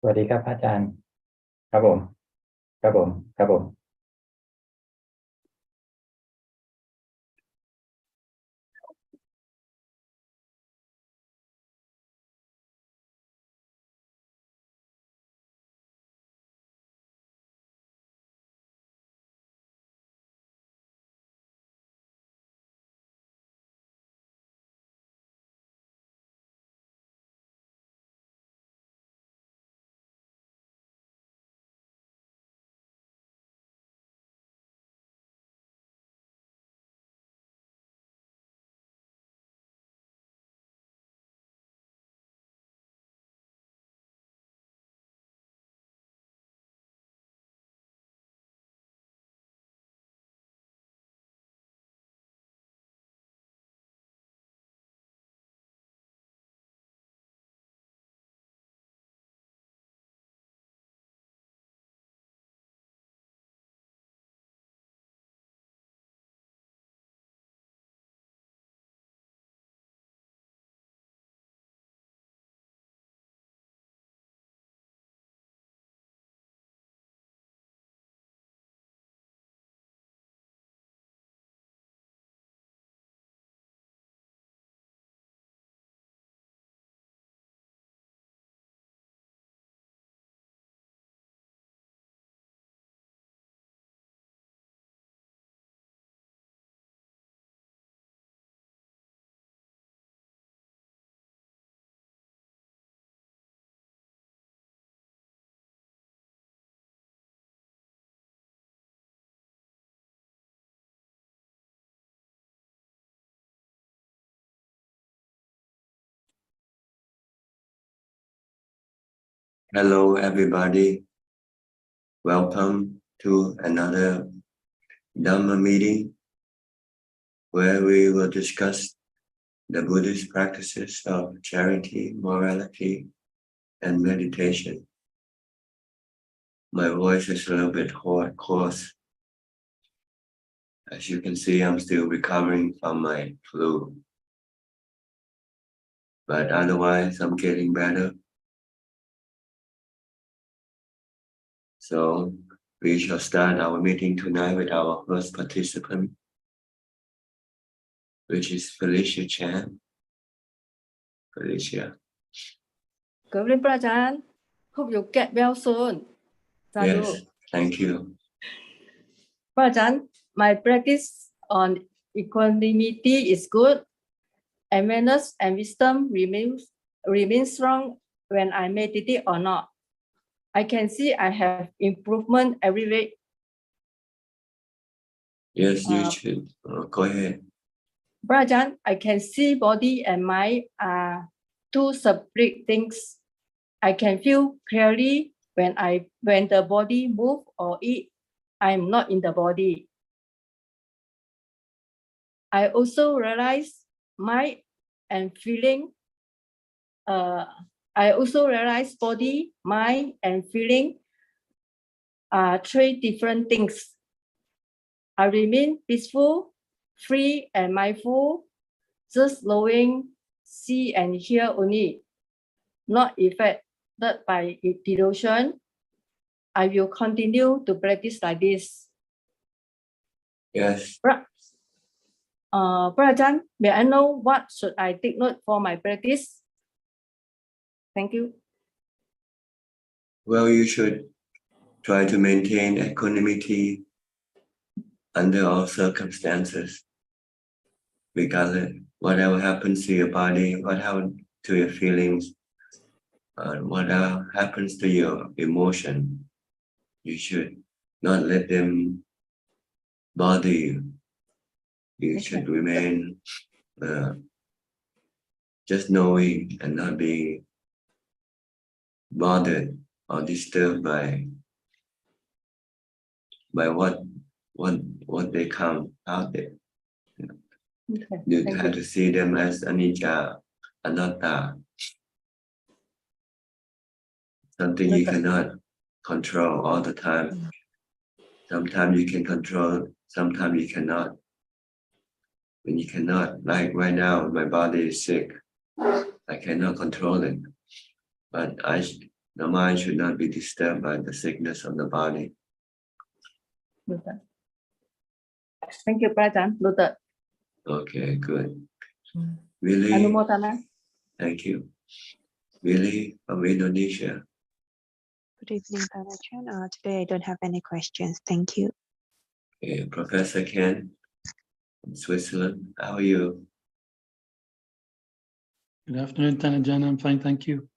สวัสดีครับอาจารย์ครับผมครับผมครับผม Hello, everybody. Welcome to another Dhamma meeting where we will discuss the Buddhist practices of charity, morality, and meditation. My voice is a little bit hoarse. As you can see, I'm still recovering from my flu. But otherwise, I'm getting better. So we shall start our meeting tonight with our first participant, which is Felicia Chan. Felicia. Good evening, Ajaan. Hope you get well soon. Yes, thank you. Ajaan, my practice on equanimity is good. Awareness and wisdom remain strong when I meditate or not. I can see I have improvement every week. Yes, you should. Go ahead. Ajaan, I can see body and mind are two separate things. I can feel clearly when the body move or eat. I'm not in the body. I also realize mind and feeling. I also realize body, mind, and feeling are three different things. I remain peaceful, free, and mindful, just knowing, see, and hear only, not affected by delusion. I will continue to practice like this. Yes. Ajaan, may I know what should I take note for my practice? Thank you. Well, you should try to maintain equanimity under all circumstances, regardless whatever happens to your body, what happens to your feelings, whatever happens to your emotion. You should not let them bother you. You should remain just knowing and not being bothered or disturbed by what they come out there. You have to see them as anicca, anatta, something you cannot control all the time. Sometimes you can control, sometimes you cannot. When you cannot, like right now, my body is sick. I cannot control it. But The mind should not be disturbed by the sickness of the body. Noted. Thank you, Ajaan. Noted. Okay, good. Mm. Really, Anumodana. thank you. Really, from Indonesia. Good evening, Ajaan. Today I don't have any questions. Thank you. Okay, Professor Ken from Switzerland. How are you? Good afternoon, Ajaan. I'm fine, thank you.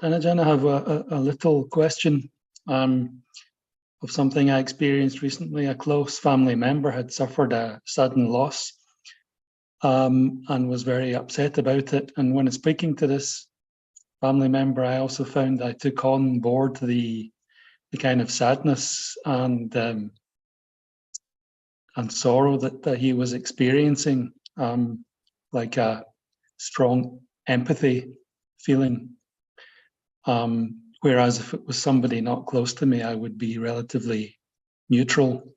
Ajaan, I have a little question of something I experienced recently. A close family member had suffered a sudden loss and was very upset about it. And when speaking to this family member, I also found I took on board the kind of sadness and sorrow that he was experiencing, like a strong empathy feeling. Whereas if it was somebody not close to me, I would be relatively neutral.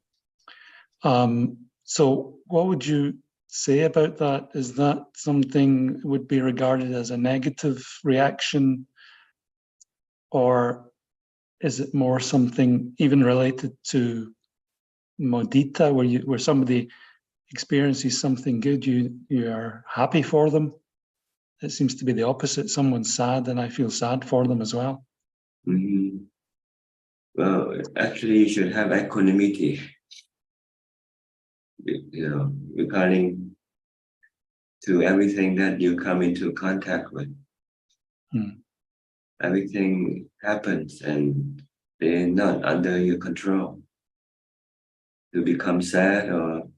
So what would you say about that? Is that something would be regarded as a negative reaction, or is it more something even related to mudita, where somebody experiences something good, you are happy for them? It seems to be the opposite. Someone's sad and I feel sad for them as well. Mm-hmm. Well, actually, you should have equanimity, regarding to everything that you come into contact with. Everything happens and they're not under your control. To become sad or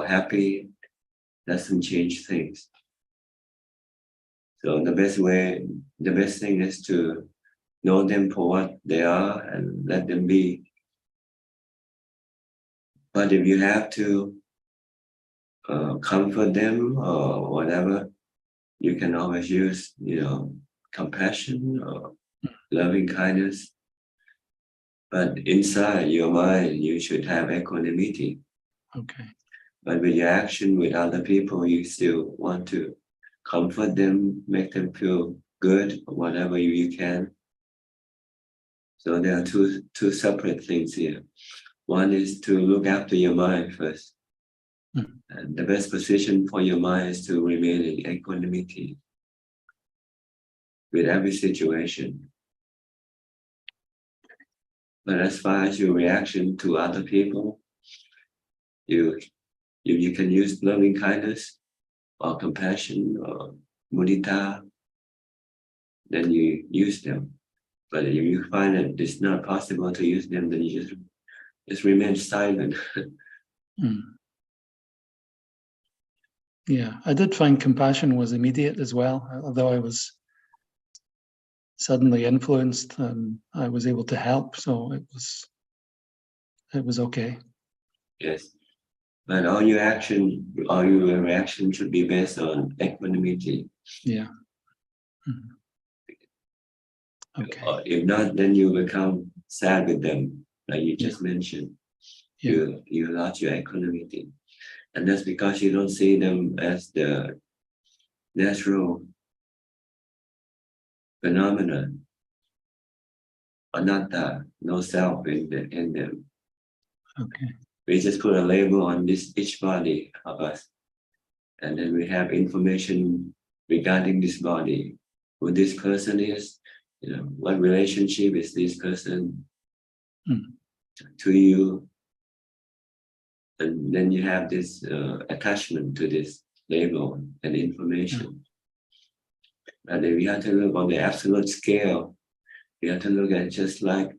happy doesn't change things. So the best thing is to know them for what they are and let them be. But if you have to comfort them or whatever, you can always use, compassion or loving kindness. But inside your mind, you should have equanimity. Okay. But with your action with other people, you still want to comfort them, make them feel good, or whatever you can. So there are two separate things here. One is to look after your mind first. And the best position for your mind is to remain in equanimity with every situation. But as far as your reaction to other people, you can use loving kindness or compassion or mudita, then you use them. But if you find that it's not possible to use them, then you just remain silent. Yeah, I did find compassion was immediate as well, although I was suddenly influenced. I was able to help, so it was okay. Yes, but all your reaction should be based on equanimity. Yeah. Okay. If not, then you become sad with them, like you just mentioned. Yeah. You lost your equanimity, and that's because you don't see them as the natural phenomenon, anatta, no self in them. Okay. We just put a label on each body of us, and then we have information regarding this body, who this person is, what relationship is this person to you, and then you have this attachment to this label and information. And then we have to look on the absolute scale. We have to look at just like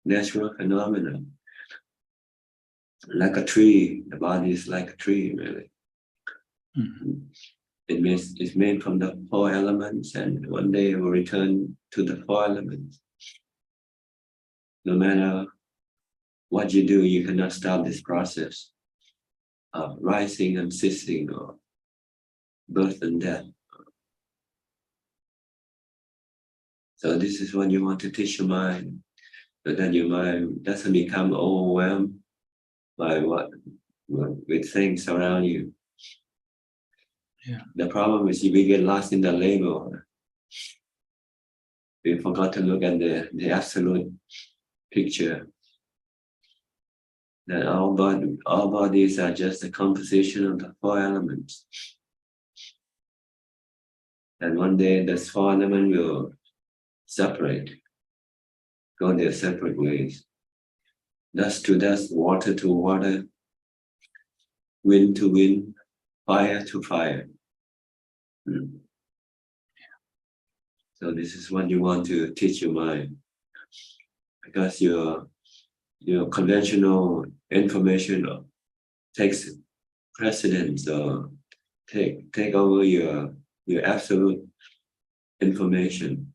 natural phenomena. Like a tree, the body is like a tree, really. It's made from the 4 elements, and one day it will return to the 4 elements. No matter what you do, you cannot stop this process of rising and ceasing, or birth and death. So this is what you want to teach your mind, so that your mind doesn't become overwhelmed by with things around you. The problem is we get lost in the label. We forgot to look at the absolute picture. That all bodies are just a composition of the 4 elements. And one day those 4 elements will separate, go their separate ways. Dust to dust, water to water, wind to wind, fire to fire. So this is what you want to teach your mind, because your conventional information takes precedence or take over your absolute information.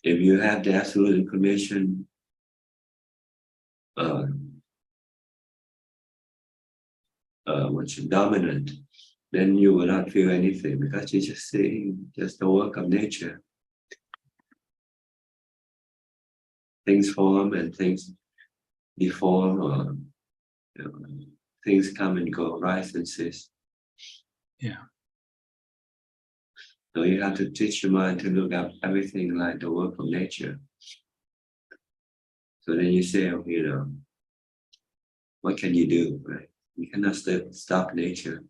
If you have the absolute information which is dominant, then you will not feel anything, because you're just seeing just the work of nature. Things form and things deform, or things come and go, rise and cease. Yeah. So you have to teach your mind to look at everything like the work of nature. So then you say, what can you do, right? You cannot stop nature.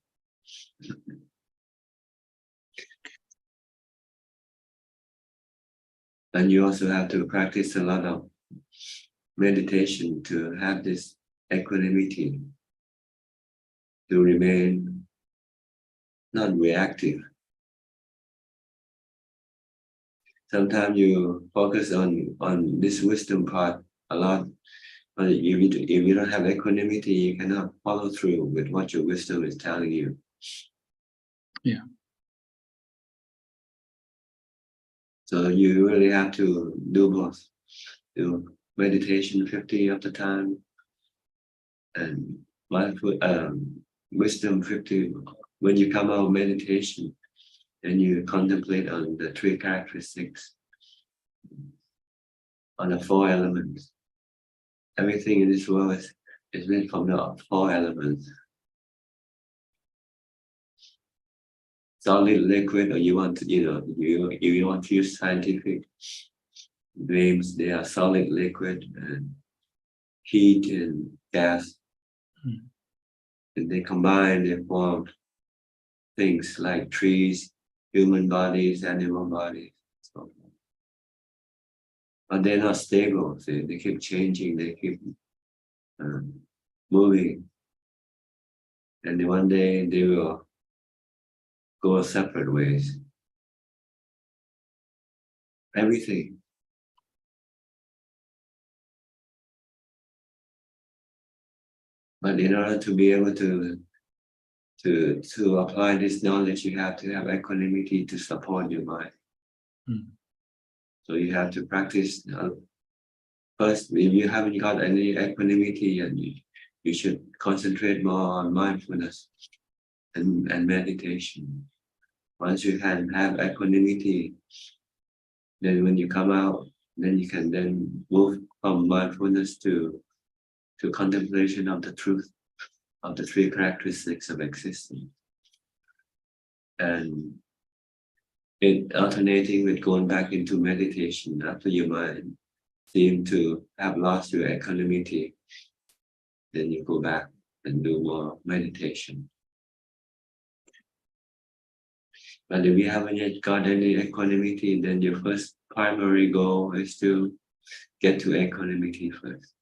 And you also have to practice a lot of meditation to have this equanimity, to remain not reactive. Sometimes you focus on this wisdom part a lot, but if you don't have equanimity, you cannot follow through with what your wisdom is telling you. Yeah. So you really have to do both. Do meditation 50 of the time, and mindful wisdom 50. When you come out of meditation, and you contemplate on the 3 characteristics, on the 4 elements. Everything in this world is made from the 4 elements. Solid, liquid, or you want to, you want to use scientific names, they are solid, liquid, and heat and gas. And they combine, they form things like trees, human bodies, animal bodies, so forth. But they're not stable. They keep changing, they keep moving. And one day they will go separate ways. Everything. But in order to be able to apply this knowledge, you have to have equanimity to support your mind. So you have to practice. First, if you haven't got any equanimity, and you should concentrate more on mindfulness and meditation. Once you can have equanimity, then when you come out, then you can then move from mindfulness to contemplation of the truth of the 3 characteristics of existence. And it alternating with going back into meditation after your mind seem to have lost your equanimity, then you go back and do more meditation. But if you haven't yet got any equanimity, then your first primary goal is to get to equanimity first.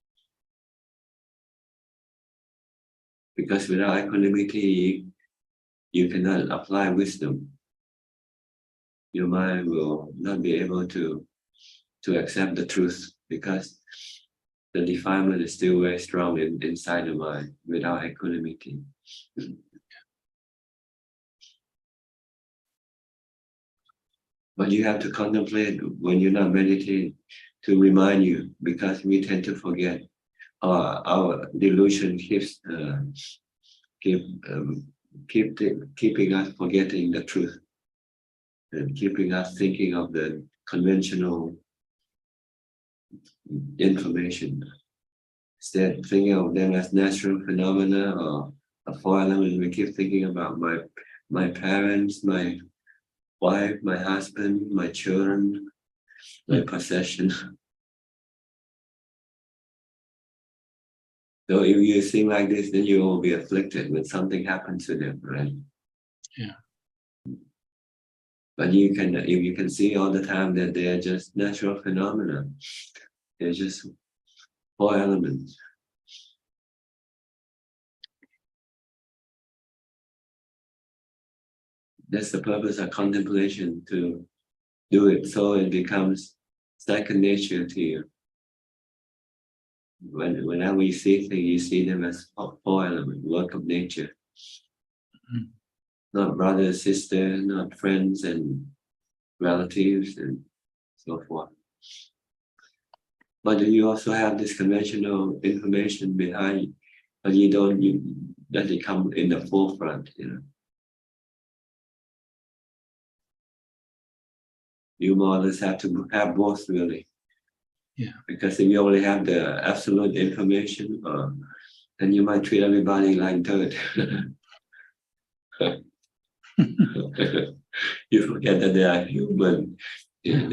Because without equanimity, you cannot apply wisdom. Your mind will not be able to accept the truth, because the defilement is still very strong inside the mind without equanimity. But you have to contemplate when you're not meditating to remind you, because we tend to forget. Our delusion keeps keeping us forgetting the truth, and keeping us thinking of the conventional information. Instead, thinking of them as natural phenomena, The four elements, we keep thinking about my parents, my wife, my husband, my children, my possession. So if you think like this, then you will be afflicted when something happens to them, right? Yeah. But you can, if you can see all the time that they are just natural phenomena, they're just four elements. That's the purpose of contemplation, to do it so it becomes second nature to you. Whenever you see things, you see them as four elements, work of nature. Mhm. Not brother, sister, not friends and relatives and so forth. But you also have this conventional information behind, but you don't let it come in the forefront, you know. You more or less have to have both, really. Yeah. Because if you only have the absolute information, then you might treat everybody like dirt. You forget that they are human. Yeah.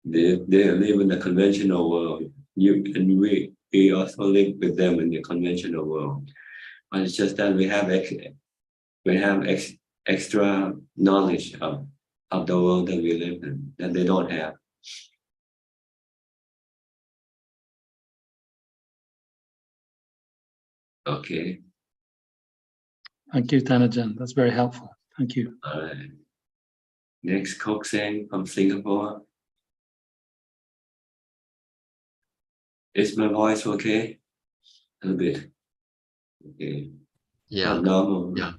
They live in the conventional world. We also live with them in the conventional world. But it's just that we have extra knowledge of the world that we live in that they don't have. Okay. Thank you, Tanajan. That's very helpful. Thank you. All right. Next, Kokseng from Singapore. Is my voice okay? A little bit. Okay. Yeah. Not normal. Yeah.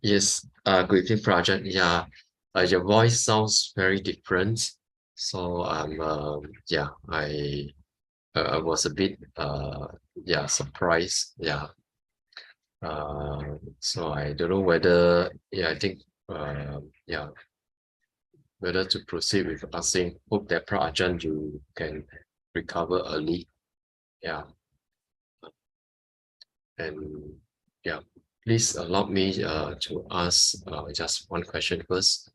Yes. Good evening, Project. Yeah. Your voice sounds very different. So yeah, I was a bit surprised. Yeah. So I don't know whether, yeah, I think yeah, whether to proceed with asking. Hope that Ajaan, you can recover early. Yeah. And yeah, please allow me to ask just one question first,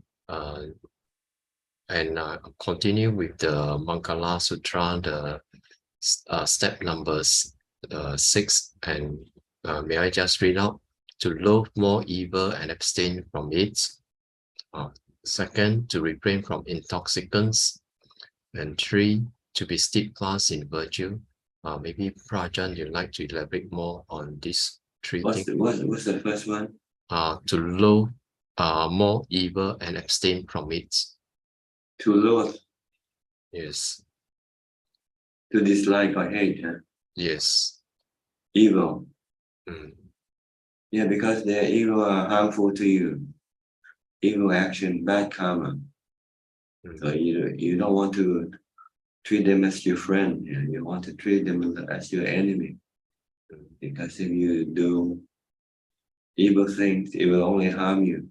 and continue with the Mangala Sutra, the step numbers 6, and may I just read out: to loathe more evil and abstain from it. Second, to refrain from intoxicants, and 3, to be steadfast in virtue. Maybe Prajan, you'd like to elaborate more on these 3 What's things. what's the first one? To loathe more evil and abstain from it. To loathe, Yes. to dislike or hate, huh? Yes. Evil. Mm. Yeah, because their evil are harmful to you. Evil action, bad karma. Mm. So you don't want to treat them as your friend. You want to treat them as your enemy. Because if you do evil things, it will only harm you.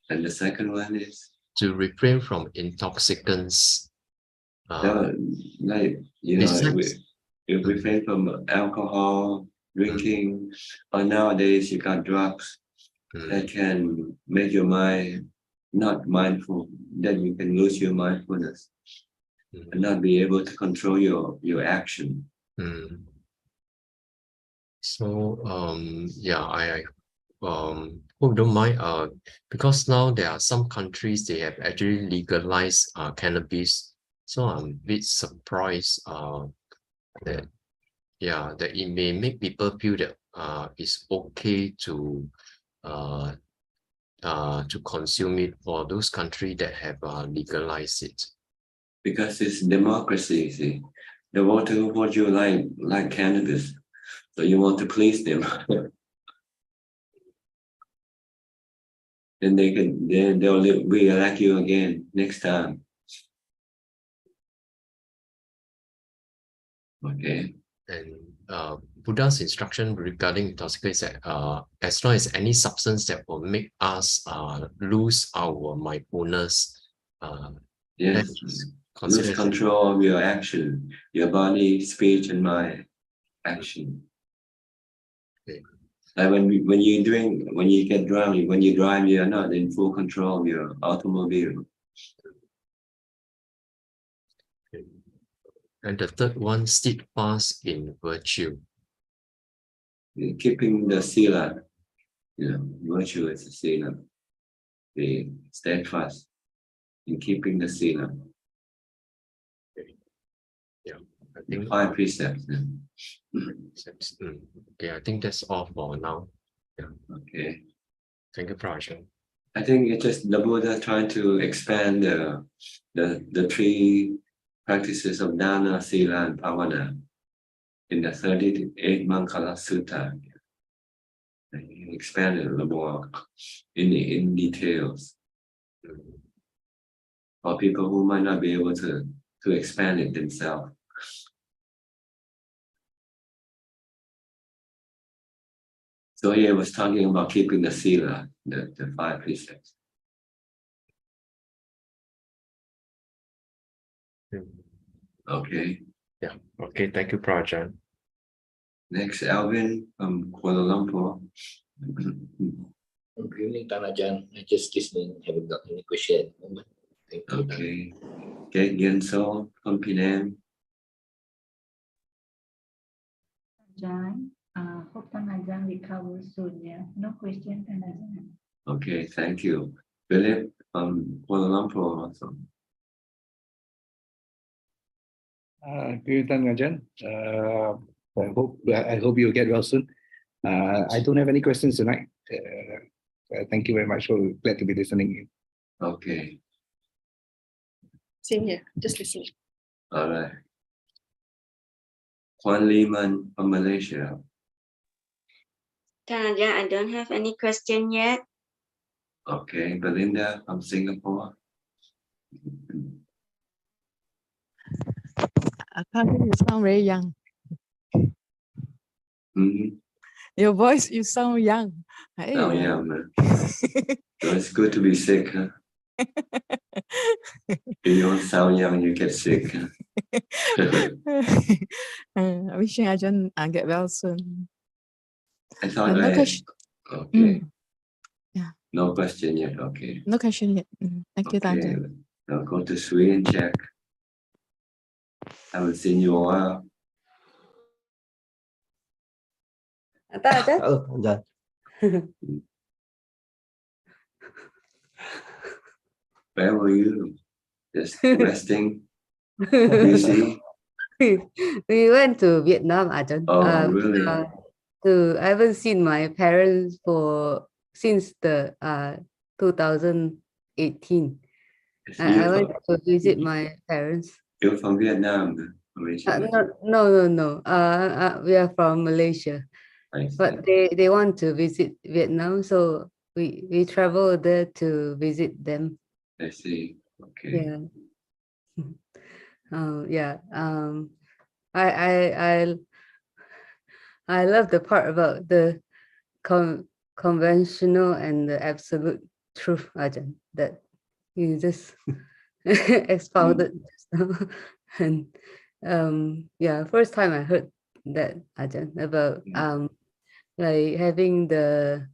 And the second one is To refrain from intoxicants. like, you know, Besides, if we refrain from alcohol, drinking, or nowadays you got drugs that can make your mind not mindful, then you can lose your mindfulness and not be able to control your action. So yeah, I hope don't mind because now there are some countries they have actually legalized cannabis. So I'm a bit surprised that that it may make people feel that it's okay to consume it for those countries that have legalized it. Because it's democracy, see. They want to what you like cannabis. So you want to please them. Then they'll re-elect you again next time. Okay. And Buddha's instruction regarding intoxicants is that as long as any substance that will make us lose our mindfulness, Yes. Lose control of your action, your body, speech, and mind. action. Okay. Like when you get drunk, when you drive, you are not in full control of your automobile. Okay. And the third one, steadfast in virtue. Keeping the sila, virtue is the sila. The steadfast in keeping the sila. Yeah, I think 5 precepts. okay, I think that's all for now. Okay. Thank you, Prajna. I think it's just the Buddha trying to expand the 3 practices of Dana, Sila, and Pavana in the 38 Mankala Sutta. He expanded a little more in details for people who might not be able to expand it themselves. So he was talking about keeping the Sila, the 5 precepts. Okay. Yeah, okay, thank you, Prajna. Next, Alvin from Kuala Lumpur. Good evening, Ajaan. I just listening, haven't got any question at the moment. Thank you. Okay. Okay, Genso from Penang. Ajaan, hope Ajaan recover soon. Yeah, no question, Ajaan. Okay, thank you. Philip from Kuala Lumpur also. Good evening, Ajaan. I hope you'll get well soon. I don't have any questions tonight. Thank you very much. So glad to be listening. Okay, Same here, just listening. all right. Juan Liman from Malaysia. Yeah, I don't have any question yet. Okay, Belinda from Singapore. Kevin, you sound very young. Mm-hmm. Your voice, you sound young. Hey, Oh, yeah, man. So it's good to be sick, huh? If you don't sound young, you get sick. Huh? I wishing Ajahn get well soon. I thought No question. Okay. Yeah. No question yet. Okay. No question yet. Thank you, Okay. Ajahn. Now go to Sweden, check. Haven't seen you in a while. Ajahn? Ajaan. Where were you? Just resting? Busy? We went to Vietnam, Ajahn. Oh, really? I haven't seen my parents since the 2018. I went to visit my parents. You're from Vietnam originally. No. We are from Malaysia, I see. but they want to visit Vietnam, so we travel there to visit them. I see. Okay. Yeah. Yeah. I love the part about the conventional and the absolute truth, Ajahn, that you just expounded just now. And yeah, first time I heard that, Ajahn, about like having the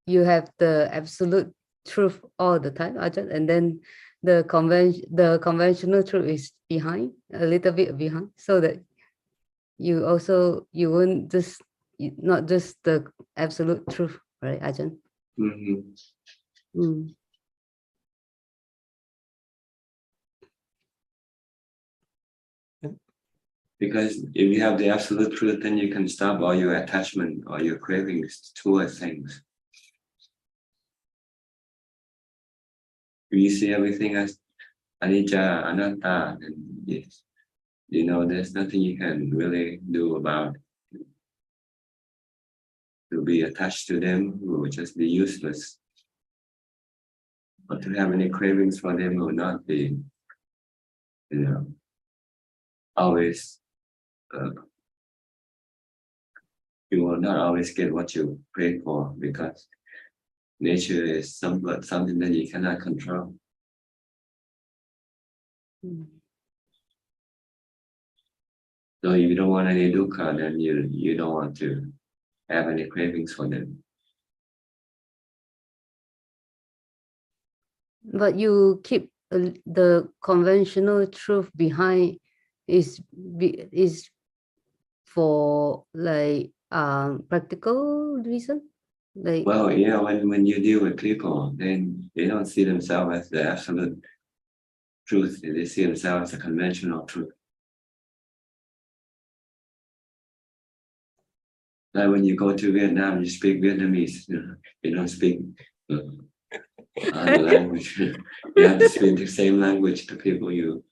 you have the absolute truth all the time, Ajahn, and then the conventional truth is behind, a little bit behind, so that you won't just not just the absolute truth, right, Ajahn? Mm-hmm. Because if you have the absolute truth, then you can stop all your attachment or your cravings towards things. If you see everything as anicca, anatta, then yes, there's nothing you can really do about it. To be attached to them will just be useless. But to have any cravings for them will not be, always. You will not always get what you pray for, because nature is something that you cannot control. So if you don't want any dukkha, then you don't want to have any cravings for them. But you keep the conventional truth behind is for like practical reason, like Well, yeah, when you deal with people, then they don't see themselves as the absolute truth. They see themselves as a conventional truth. Like when you go to Vietnam, you speak Vietnamese. You don't speak other language. You have to speak the same language to people you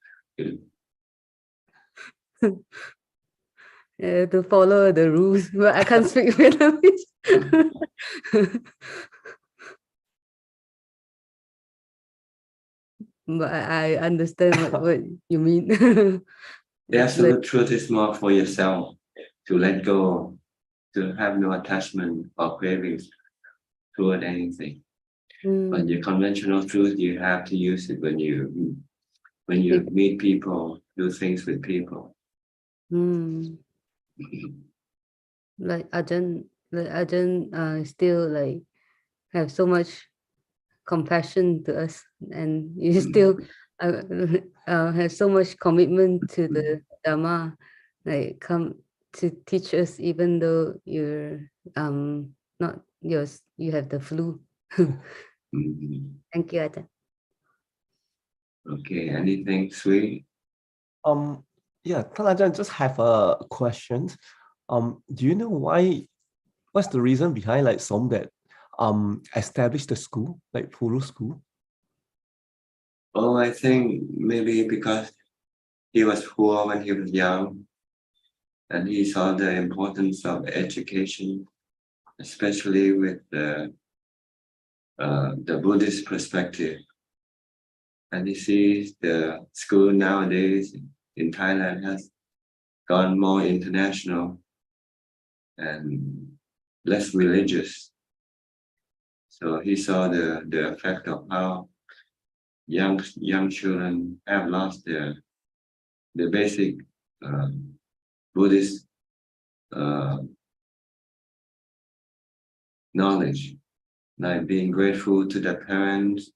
to follow the rules. But I can't speak Vietnamese. But I understand what you mean. The absolute truth is more for yourself, to let go, to have no attachment or cravings toward anything. But your conventional truth, you have to use it when you meet people, do things with people. Like Ajaan still like have so much compassion to us, and you still have so much commitment to the Dharma, like come to teach us even though you're not yours, you have the flu. Thank you, Ajaan. Okay, anything sweet? Yeah, Ajaan, just have a question. Do you know what's the reason behind like some that established the school, like Puru school? Oh, I think maybe because he was poor when he was young, and he saw the importance of education, especially with the Buddhist perspective. And he sees the school nowadays in Thailand has gone more international and less religious. So he saw the effect of how young children have lost the basic Buddhist knowledge, like being grateful to their parents,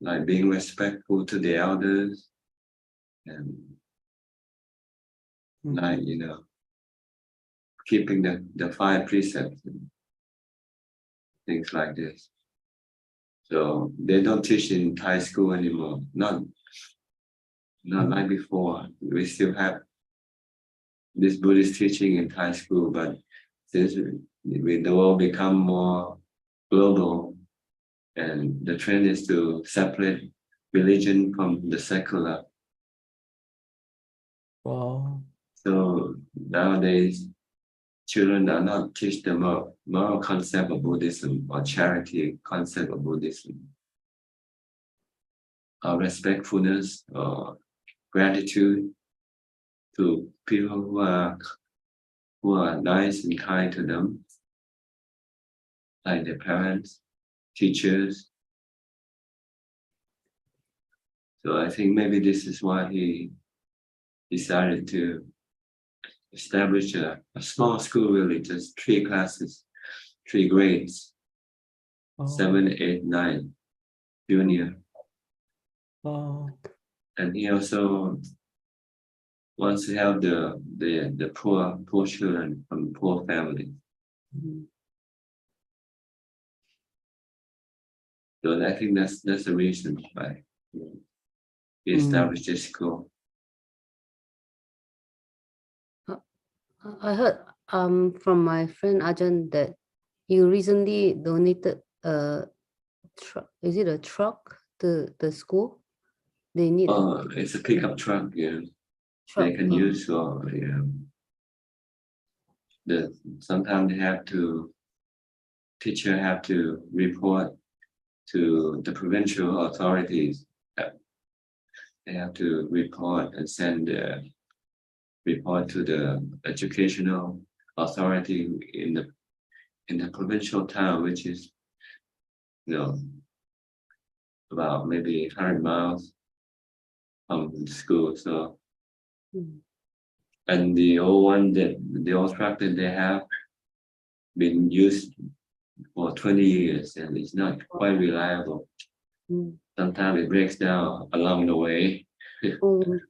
like being respectful to the elders, and like keeping the 5 precepts and things like this. So they don't teach in Thai school anymore. Not like before. We still have this Buddhist teaching in Thai school, but since the world become more global, and the trend is to separate religion from the secular. Wow. So nowadays, children are not teach the moral concept of Buddhism or charity concept of Buddhism, or respectfulness or gratitude to people who are nice and kind to them, like their parents, teachers. So I think maybe this is why he decided to establish a small school, really, just 3 classes, 3 grades, 7, 8, 9, junior. And he also wants to help the poor children from poor families. So I think that's the reason why he established this school. I heard from my friend Ajaan that you recently donated a truck. Is it a truck to the school? They need It's a pickup truck, yeah. Truck, They can use for sometimes teacher have to report to the provincial authorities. They have to report and send a report to the educational authority in the provincial town, which is about maybe 100 miles from the school. So And the old truck that they have been used for 20 years and it's not quite reliable. Sometimes it breaks down along the way. Oh.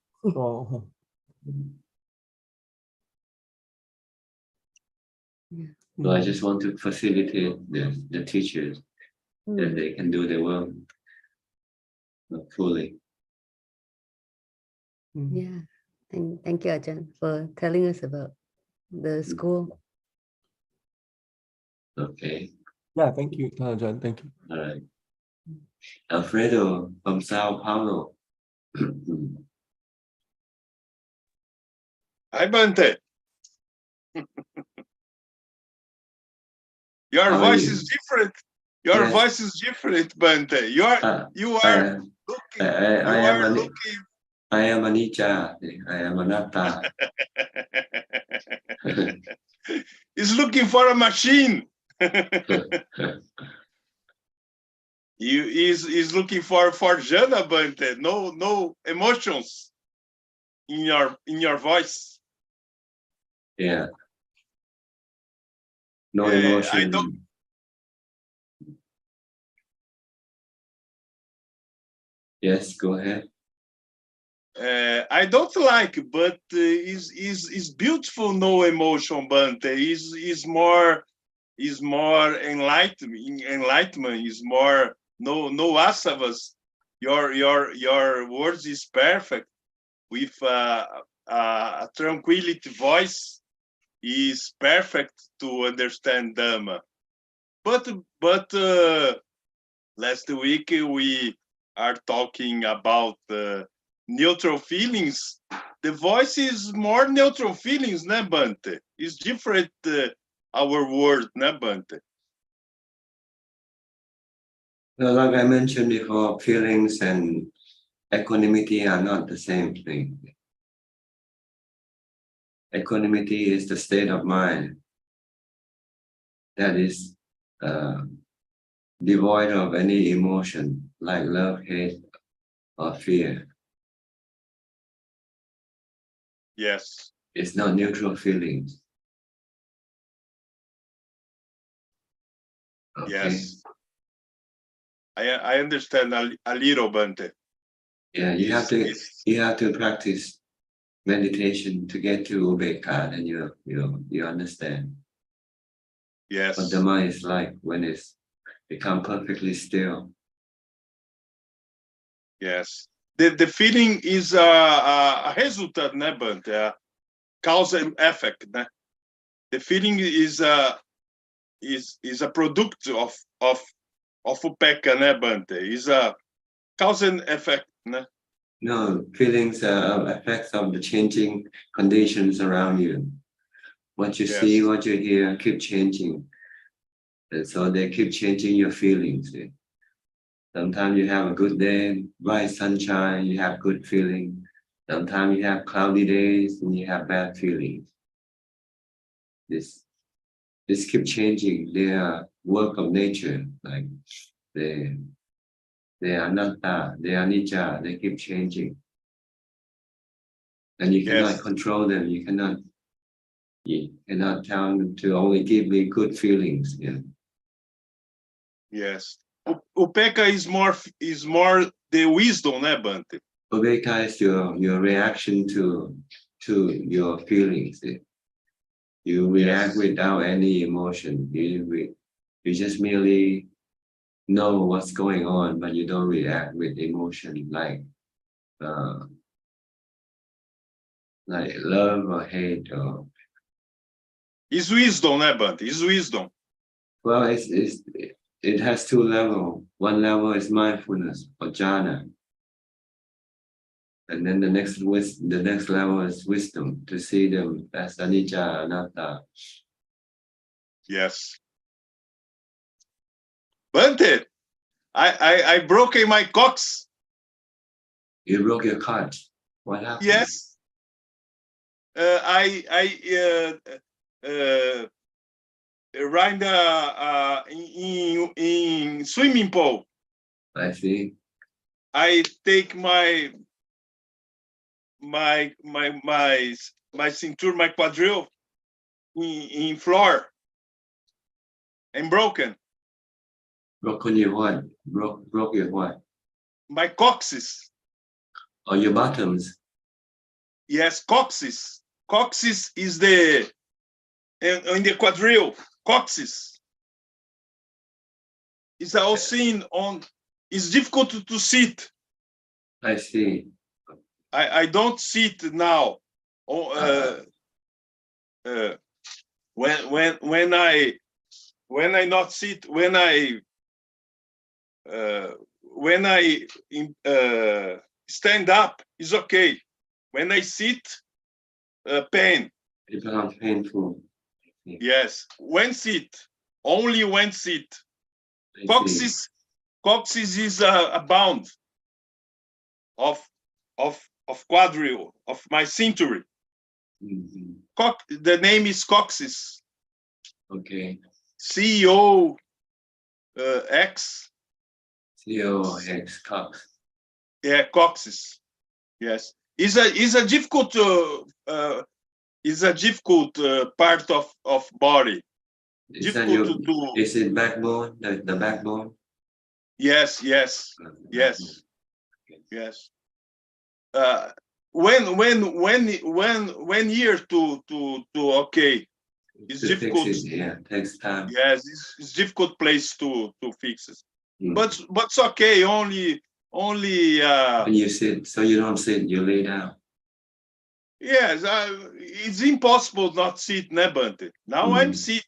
So I just want to facilitate the teachers that they can do their work fully. Yeah. Thank you, Ajahn, for telling us about the school. Okay. Yeah, thank you, Ajahn. Thank you. All right. Alfredo from Sao Paulo. Hi, Bante. Your How are voice you? is different. Your Yes. voice is different, Bante. You are looking. I am Anicca. I am Anatta. He's looking for a machine. He's looking for Jana, Bante. No emotions in your voice. Yeah. No I emotion. don't. Yes, go ahead. I don't like, but is beautiful. No emotion, Bante. Is more enlightenment. Is more no asavas. Your words is perfect with a tranquility voice. Is perfect to understand Dhamma. But last week we are talking about neutral feelings. The voice is more neutral feelings, né, Bante? It's different our word, né, Bante? Well, like I mentioned before, feelings and equanimity are not the same thing. Equanimity is the state of mind that is devoid of any emotion like love, hate, or fear. Yes. It's not neutral feelings. Okay. Yes. I understand a little, Bante. Yeah, you have to practice meditation to get to ubekkha, and you understand. Yes. What the mind is like when it's become perfectly still. Yes. The feeling is a result, né, Bante? Cause and effect, né? The feeling is a product of upekkha, né, Bante? Is a cause and effect, né? No, feelings are effects of the changing conditions around you. What you see, what you hear, keep changing. And so they keep changing your feelings. Sometimes you have a good day, bright sunshine, you have good feeling. Sometimes you have cloudy days and you have bad feelings. This keep changing. They are work of nature. Like they are anatta, they are anicca, they keep changing. And you cannot control them. You cannot tell them to only give me good feelings. Yeah. Yes. Upekkha is more the wisdom, né, Bante? Ubekkha is your reaction to your feelings. You react without any emotion. You just merely know what's going on, but you don't react with emotion like love or hate or. It's wisdom, né, Bante? It's wisdom. Well, it has two levels. One level is mindfulness or jhana. And then the next level is wisdom, to see them as anicca, anatta. Yes. Bante, I broke my cocks. You broke your cart. What happened? Yes. I ride in swimming pool. I see. I take my my cintura, my quadril in floor and broken. Broken your what? Broke your what? My coccyx. Or your bottoms? Yes, coccyx. Coccyx is the in the quadril. Coccyx. It's also seen on. It's difficult to sit. I see. I don't sit now. Oh, when I not sit when I stand up is okay. When I sit, pain. It becomes painful. Yes, when sit, only when sit. Coccyx is a bound of quadril of my cinture. The name is coccyx. Okay. CEO X. COX, Cox. Yeah, coccyx. Yes, is a difficult part of body. Is it backbone? The backbone? Yes. When year to okay. It's difficult. Yeah, takes time. Yes, it's difficult place to fix it. But it's okay. Only. When you sit, so you don't sit, you lay down. Yes, it's impossible not sit, Nebante. Now I'm sit,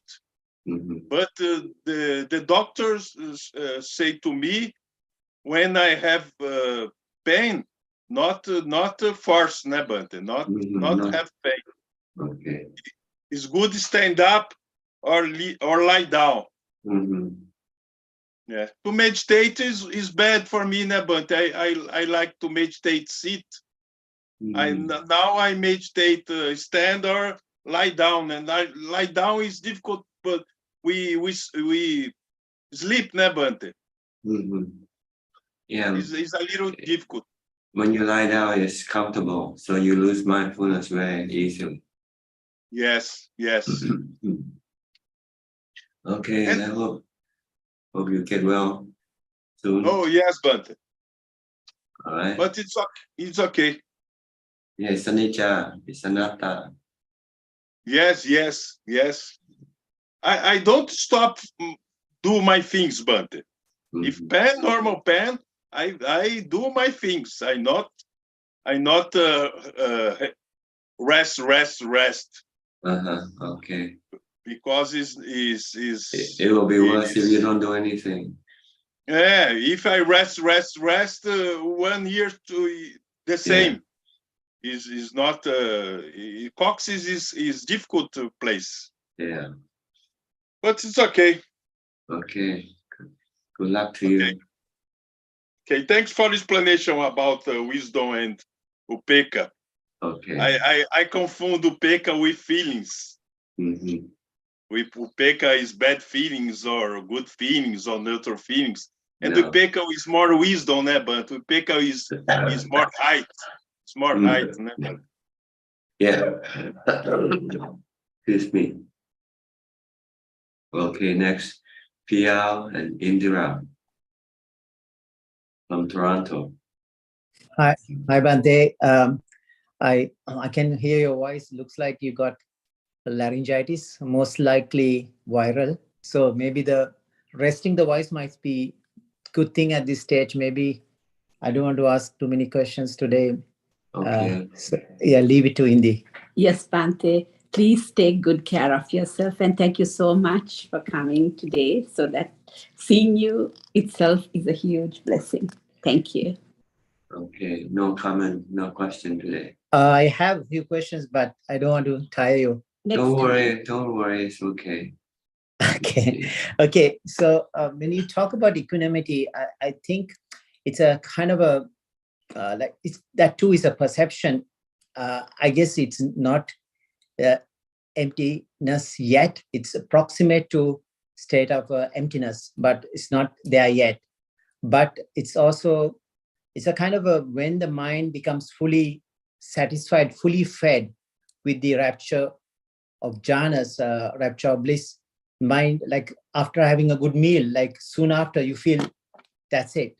but the doctors say to me when I have pain, not force, Nebante, not have pain. Okay. It's good to stand up or lie down. Yeah, to meditate is bad for me, Nebante. I like to meditate sit. Now I meditate stand or lie down, and lie down is difficult, but we sleep, Nebante. Yeah, it's a little difficult. When you lie down, it's comfortable, so you lose mindfulness very easily. Yes. Okay, and I hope you get well soon. Oh yes, Bante. All right. But it's okay. Yeah, it's anicca, it's anatta. Yes. I don't stop do my things, Bante. If pen, normal pen, I do my things. I not rest. Okay. Because it will be worse if you don't do anything. Yeah, if I rest 1 year to the same. Is not coccyx is difficult place. Yeah. But it's okay. Okay. Good luck to you. Okay, thanks for the explanation about wisdom and upeka. Okay. I confund upeka with feelings. With upeka is bad feelings or good feelings or neutral feelings. And upeka is more wisdom, né? But upeka is more height. It's more height, né? Yeah. Excuse me. Okay, next, Pia and Indira from Toronto. Hi, Bante. I can hear your voice. Looks like you got laryngitis, most likely viral. So maybe the resting the voice might be good thing at this stage. Maybe I don't want to ask too many questions today. Okay. Leave it to Indy. Yes, Bante. Please take good care of yourself, and thank you so much for coming today. So that seeing you itself is a huge blessing. Thank you. Okay, no comment, no question today. I have a few questions, but I don't want to tire you. Don't worry, it's okay. Okay. So when you talk about equanimity, I think it's a kind of a that too is a perception. I guess it's not emptiness yet. It's approximate to state of emptiness, but it's not there yet. But it's a kind of a when the mind becomes fully satisfied, fully fed, with the rapture of jhanas, rapture of bliss, mind, like after having a good meal, like soon after you feel that's it,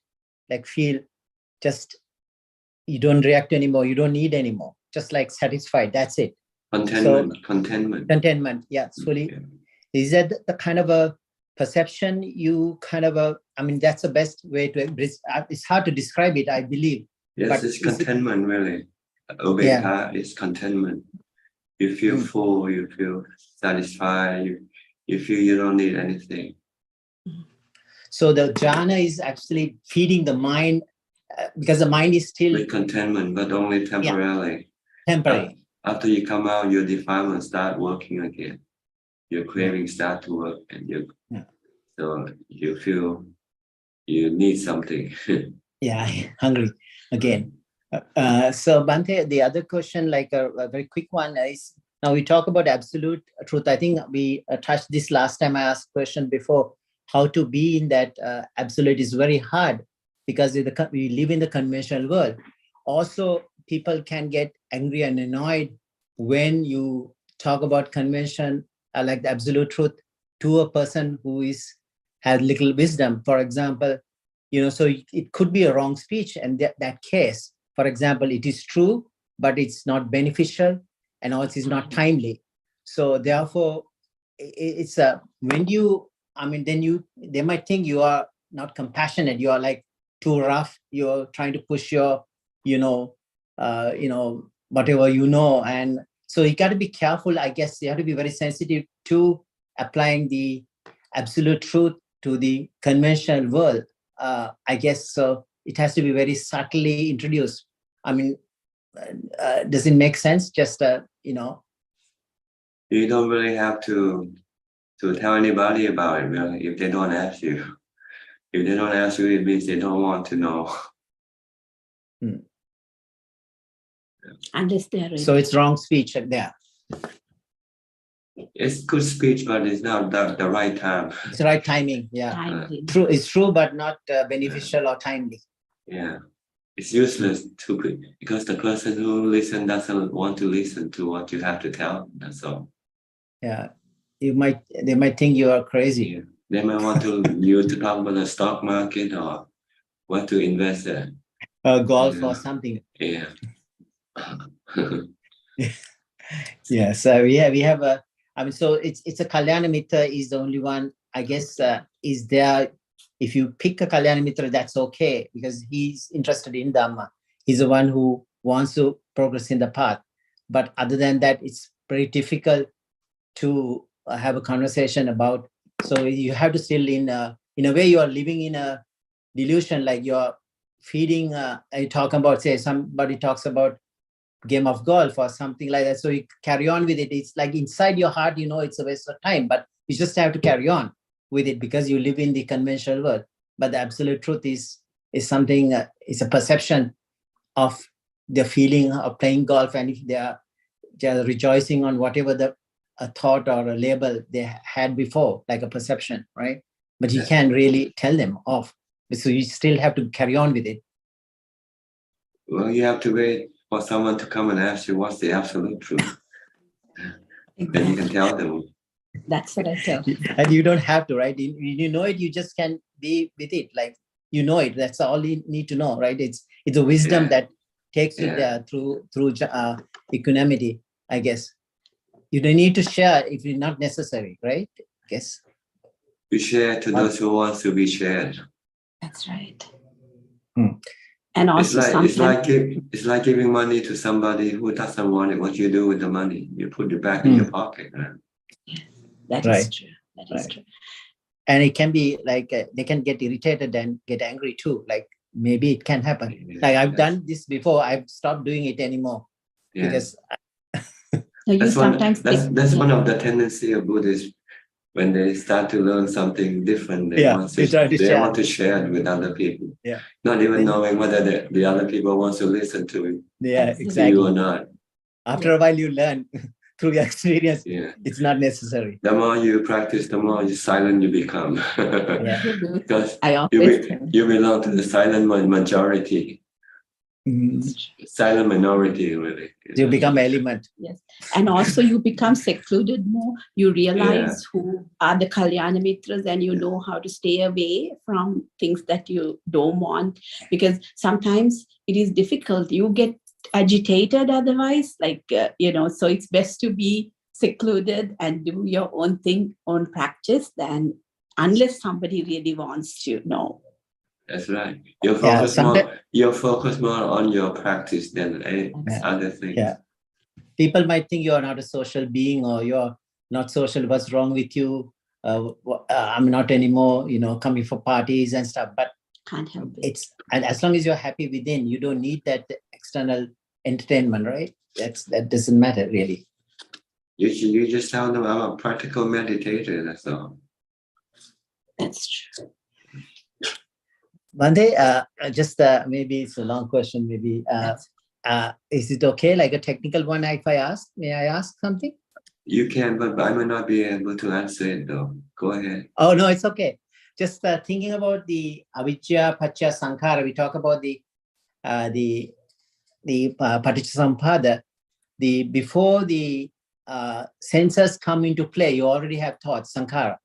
like feel just, you don't react anymore, you don't need anymore, just like satisfied, that's it. Contentment, So, contentment. Yeah, fully. Is that the kind of a perception you kind of I mean, that's the best way to, it's hard to describe it, I believe. Yes, but it's contentment, really. Yeah. Is contentment. You feel full, you feel satisfied, you feel you don't need anything. So the jhana is actually feeding the mind, because the mind is still with contentment, but only temporarily. Temporary. After you come out, your defilement start working again. Your cravings start to work, and so you feel you need something. Yeah, hungry again. So Bhante, the other question, like a very quick one, is now we talk about absolute truth. I think we touched this last time. I asked question before, how to be in that absolute is very hard, because we live in the conventional world. Also, people can get angry and annoyed when you talk about convention, like the absolute truth, to a person who has little wisdom. For example, so it could be a wrong speech, and that case, for example, it is true, but it's not beneficial, and also is not timely. So therefore, it's when you, I mean, then they might think you are not compassionate. You are like too rough. You're trying to push your, whatever and so you got to be careful. I guess you have to be very sensitive to applying the absolute truth to the conventional world. I guess so. It has to be very subtly introduced. I mean, does it make sense? Just You don't really have to tell anybody about it, really, if they don't ask you. If they don't ask you, it means they don't want to know. Understand. So it's wrong speech there. It's good speech, but it's not the right time. It's the right timing. Yeah, true. It's true, but not beneficial or timely. Yeah, it's useless because the person who listens doesn't want to listen to what you have to tell. That's all. Yeah, they might think you are crazy. Yeah. They might want you to talk about the stock market or what to invest in. Golf or something. Yeah. Yeah. So we have a. I mean, so it's a Kalyana Mitra is the only one. I guess is there. If you pick a Kalyana Mitra, that's okay, because he's interested in Dhamma. He's the one who wants to progress in the path. But other than that, it's very difficult to have a conversation about. So you have to still in a way you are living in a delusion, like you're feeding. You talk about, say, somebody talks about game of golf or something like that. So you carry on with it. It's like inside your heart, it's a waste of time, but you just have to carry on with it because you live in the conventional world. But the absolute truth is something, it's a perception of the feeling of playing golf. And if they are rejoicing on whatever a thought or a label they had before, like a perception, right? But you can't really tell them off. So you still have to carry on with it. Well, you have to wait for someone to come and ask you what's the absolute truth. Then you can tell them. That's what I tell. And you don't have to, right? You know it, you just can be with it. Like, it. That's all you need to know, right? It's a wisdom that takes you there through equanimity, I guess. You don't need to share if it's not necessary, right? I guess. We share to those who want to be shared. That's right. And also it's like giving money to somebody who doesn't want it. What you do with the money? You put it back in your pocket. Right? Yes, that is true. That is true. And it can be like they can get irritated and get angry too. Like maybe it can happen. Like I've done this before. I've stopped doing it anymore because. That's one of the tendency of Buddhists. When they start to learn something different, they want to share it with other people. Yeah. Not even knowing whether the other people want to listen to it. Yeah, exactly. You or not. After a while, you learn through your experience. Yeah. It's not necessary. The more you practice, the more silent you become. Yeah. Because you belong to the silent majority. silent minority, really. You become element. Yes. And also you become secluded more. You realize who are the Kalyana Mitras and you know how to stay away from things that you don't want. Because sometimes it is difficult. You get agitated otherwise, so it's best to be secluded and do your own thing, own practice, than unless somebody really wants to know. That's right. You're focused more on your practice than other things. Yeah. People might think you're not a social being or you're not social. What's wrong with you? I'm not anymore, coming for parties and stuff. But can't help it. And as long as you're happy within, you don't need that external entertainment, right? That doesn't matter really. You just tell them I'm a practical meditator. That's all. That's true. Bande, just maybe it's a long question. Maybe is it okay? Like a technical one, if I ask, may I ask something? You can, but I may not be able to answer it though. Go ahead. Oh no, it's okay. Just thinking about the avijja, pacha, sankhara. We talk about the paticcasamuppada. Before the senses come into play, you already have thoughts, sankhara,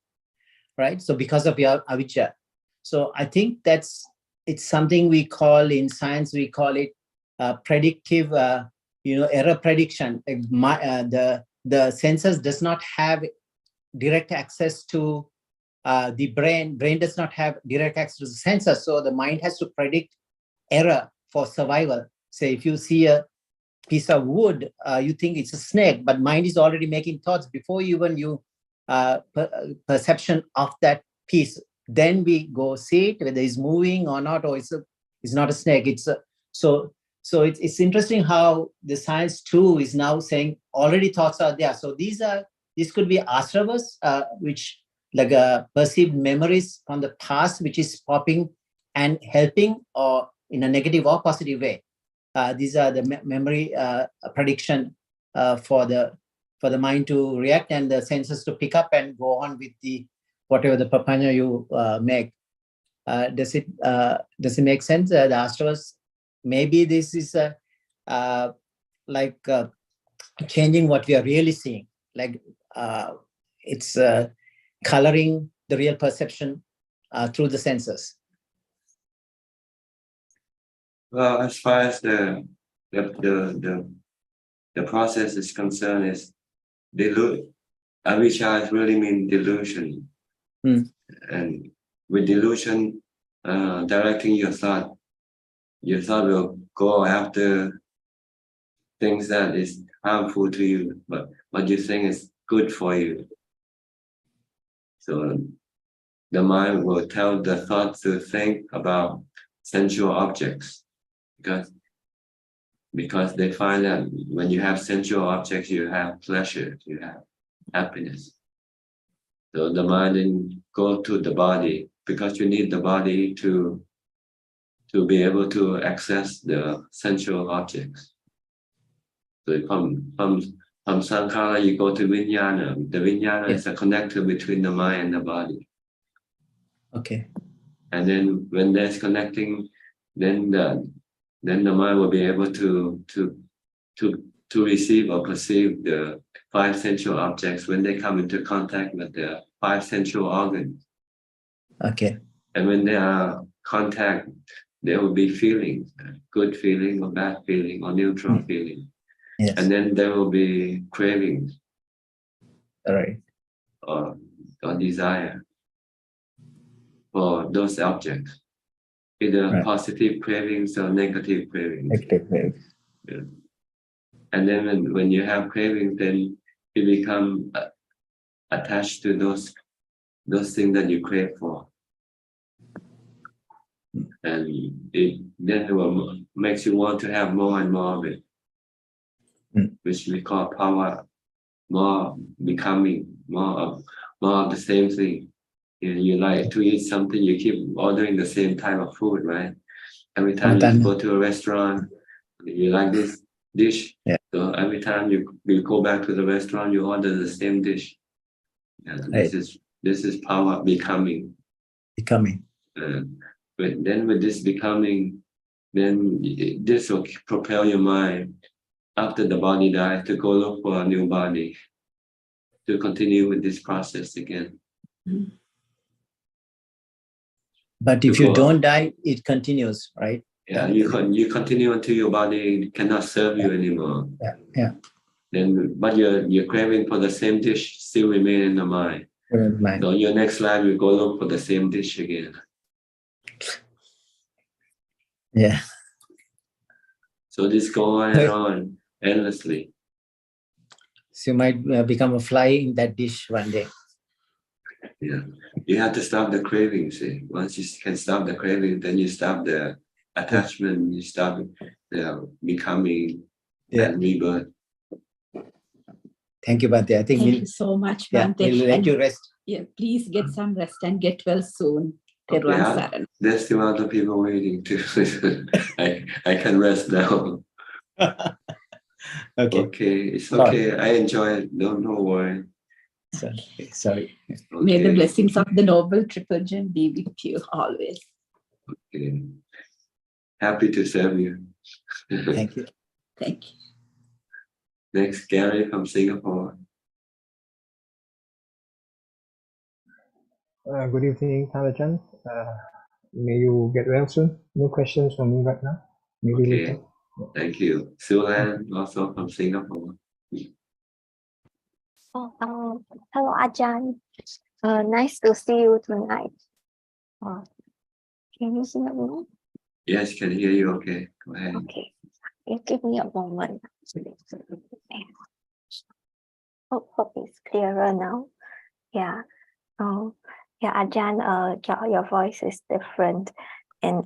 right? So because of your avijja. So I think it's something we call in science, we call it predictive, error prediction. The senses does not have direct access to the brain. Brain does not have direct access to the senses. So the mind has to predict error for survival. Say if you see a piece of wood, you think it's a snake, but mind is already making thoughts before even you perception of that piece. Then we go see it, whether it's moving or not, or it's not a snake. So it's interesting how the science too is now saying already thoughts are there. So these could be asravas, which like perceived memories from the past, which is popping and helping, or in a negative or positive way. These are the memory prediction for the mind to react and the senses to pick up and go on with the whatever the papanya you make. Does it make sense? The astros, maybe this is changing what we are really seeing. Like it's coloring the real perception through the senses. Well, as far as the process is concerned, is avijja really mean delusion. And with delusion directing your thought will go after things that is harmful to you, but what you think is good for you. So the mind will tell the thought to think about sensual objects, because they find that when you have sensual objects, you have pleasure, you have happiness. So the mind then go to the body, because you need the body to be able to access the sensual objects. So from sankhara, you go to vijnana. The vijnana is a connector between the mind and the body. Okay. And then when there's connecting, then the mind will be able to receive or perceive the 5 sensual objects when they come into contact with the 5 sensual organs. Okay. And when they are contact, there will be feelings, good feeling or bad feeling or neutral feeling. Yes. And then there will be cravings. All right. Or desire for those objects. Either positive cravings or negative cravings. Negative cravings. Yeah. And then when you have cravings, then you become attached to those things that you crave for. And it then makes you want to have more and more of it, which we call power, more becoming, more of the same thing. You like to eat something, you keep ordering the same type of food, right? Every time you go to a restaurant, you like this dish. Yeah. So every time you go back to the restaurant, you order the same dish. And this is power becoming. Becoming. But then with this becoming, then this will propel your mind after the body dies to go look for a new body, to continue with this process again. But if To you go- don't die, it continues, right? Yeah, you continue until your body cannot serve you anymore. Yeah. Then, but your craving for the same dish still remain in the mind. Mind. So your next life you go look for the same dish again. Yeah. So this go on and on endlessly. So you might become a fly in that dish one day. Yeah, you have to stop the craving. See, once you can stop the craving, then you stop the attachment. You stop the becoming and rebirth. Thank you, Bhante. I think Thank you so much, yeah, Bhante. we'll let And you rest. yeah, please get some rest and get well soon. Theruvan Yeah, Saran. there's still other people waiting too. I can rest now. Okay, it's okay. I enjoy it. No worry. Sorry. May the Okay. blessings of the Noble Triple Gem be with you always. Okay. Happy to serve you. Thank you. Thank you. Next, Gary from Singapore. Good evening, Ajaan. May you get well soon. No questions from me right now. Maybe Okay, later. thank you. Sulan, also from Singapore. Hello, Ajaan. Nice to see you tonight. Can you hear me? Yes, can hear you. Okay, go ahead. Okay. You give me a moment. Hope it's clearer now. Yeah. Yeah, Ajaan, your voice is different. And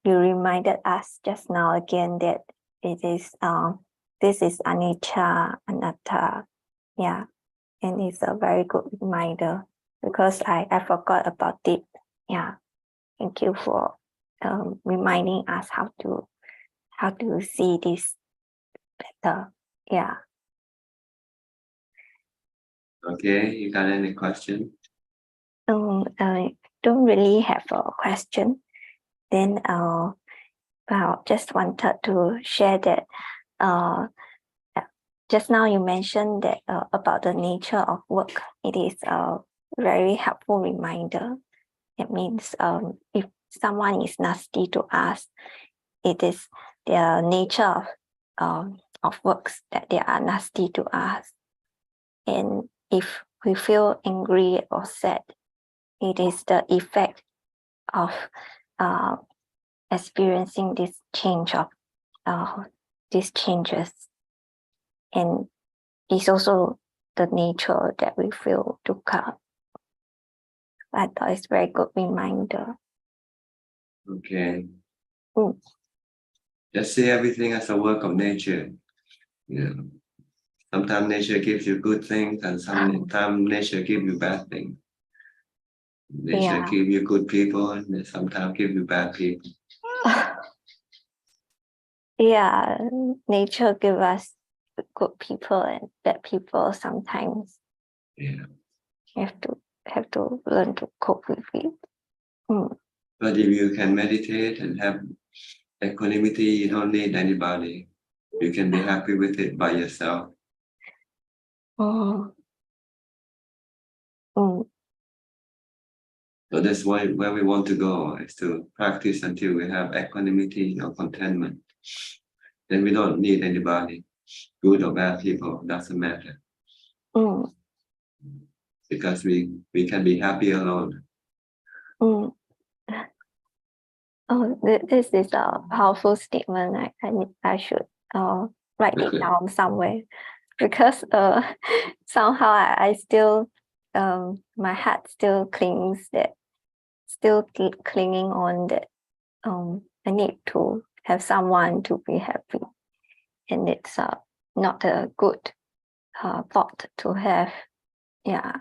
you reminded us just now again that it is this is anicca, anatta. Yeah. And it's a very good reminder because I forgot about it. Yeah. Thank you for reminding us how to see this better. Yeah. Okay, you got any question? I don't really have a question. Then just wanted to share that just now you mentioned that about the nature of work. It is a very helpful reminder. It means if someone is nasty to us, it is their nature of works that they are nasty to us. And if we feel angry or sad, it is the effect of experiencing this change of these changes. And it's also the nature that we feel dukkha. I thought it's a very good reminder. Okay. Just see everything as a work of nature. Yeah. Sometimes nature gives you good things and sometimes nature gives you bad things. Nature gives you good people and sometimes gives you bad people. Yeah, nature gives us good people and bad people sometimes. Yeah. You have to learn to cope with it. But if you can meditate and have equanimity, you don't need anybody. You can be happy with it by yourself. So that's where we want to go, is to practice until we have equanimity or contentment. Then we don't need anybody, good or bad people, doesn't matter. Because we can be happy alone. This is a powerful statement. I should write it down somewhere because somehow I still my heart still clinging on that I need to have someone to be happy, and it's not a good thought to have. Yeah.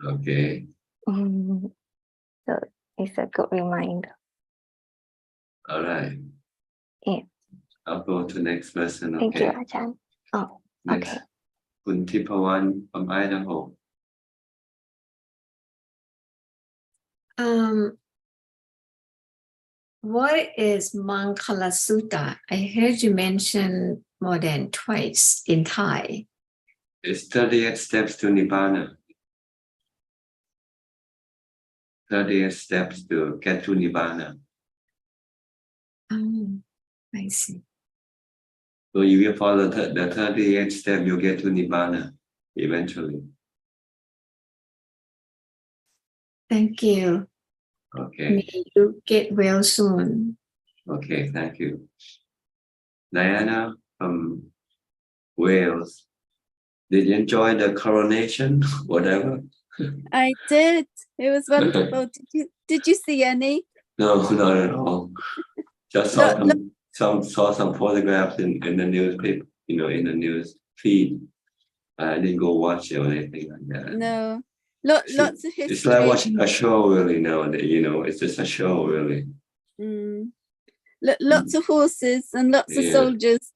Okay. So it's a good reminder. All right. Yeah. I'll go to next person. Thank you, Okay. Ajaan. Next, Okay. Kun Tipawan from Idaho. what is Mangala Sutta? I heard you mention more than twice in Thai. It's 38 steps to Nibbana. 38 steps to get to Nibbana. Oh, I see. So if you follow the 38 steps, you get to Nibbana eventually. Thank you. Okay. May you get well soon. Okay, thank you. Diana from Wales. Did you enjoy the coronation? Whatever? I did. It was wonderful. Did you see any? No, not at all. Just saw Look, some photographs in the newspaper, in the news feed. I didn't go watch it or anything like that. no. It's Lots of It's like history. watching a show, really. Nowadays, it's just a show, really. Lots of horses and lots of Yeah. soldiers.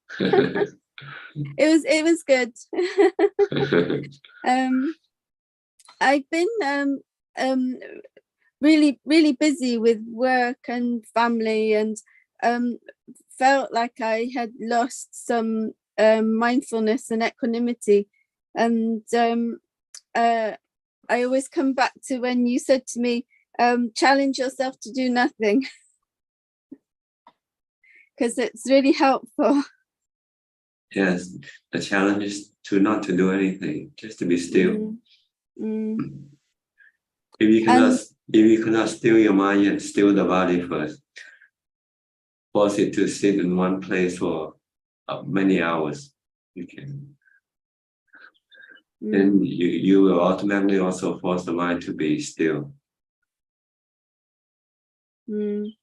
It was good. I've been really busy with work and family, and felt like I had lost some mindfulness and equanimity. And I always come back to when you said to me, challenge yourself to do nothing, because it's really helpful. Yes, the challenge is not to do anything, just to be still. If you cannot still your mind, yet still the body first. Force it to sit in one place for many hours. You can. Then you will automatically also force the mind to be still. And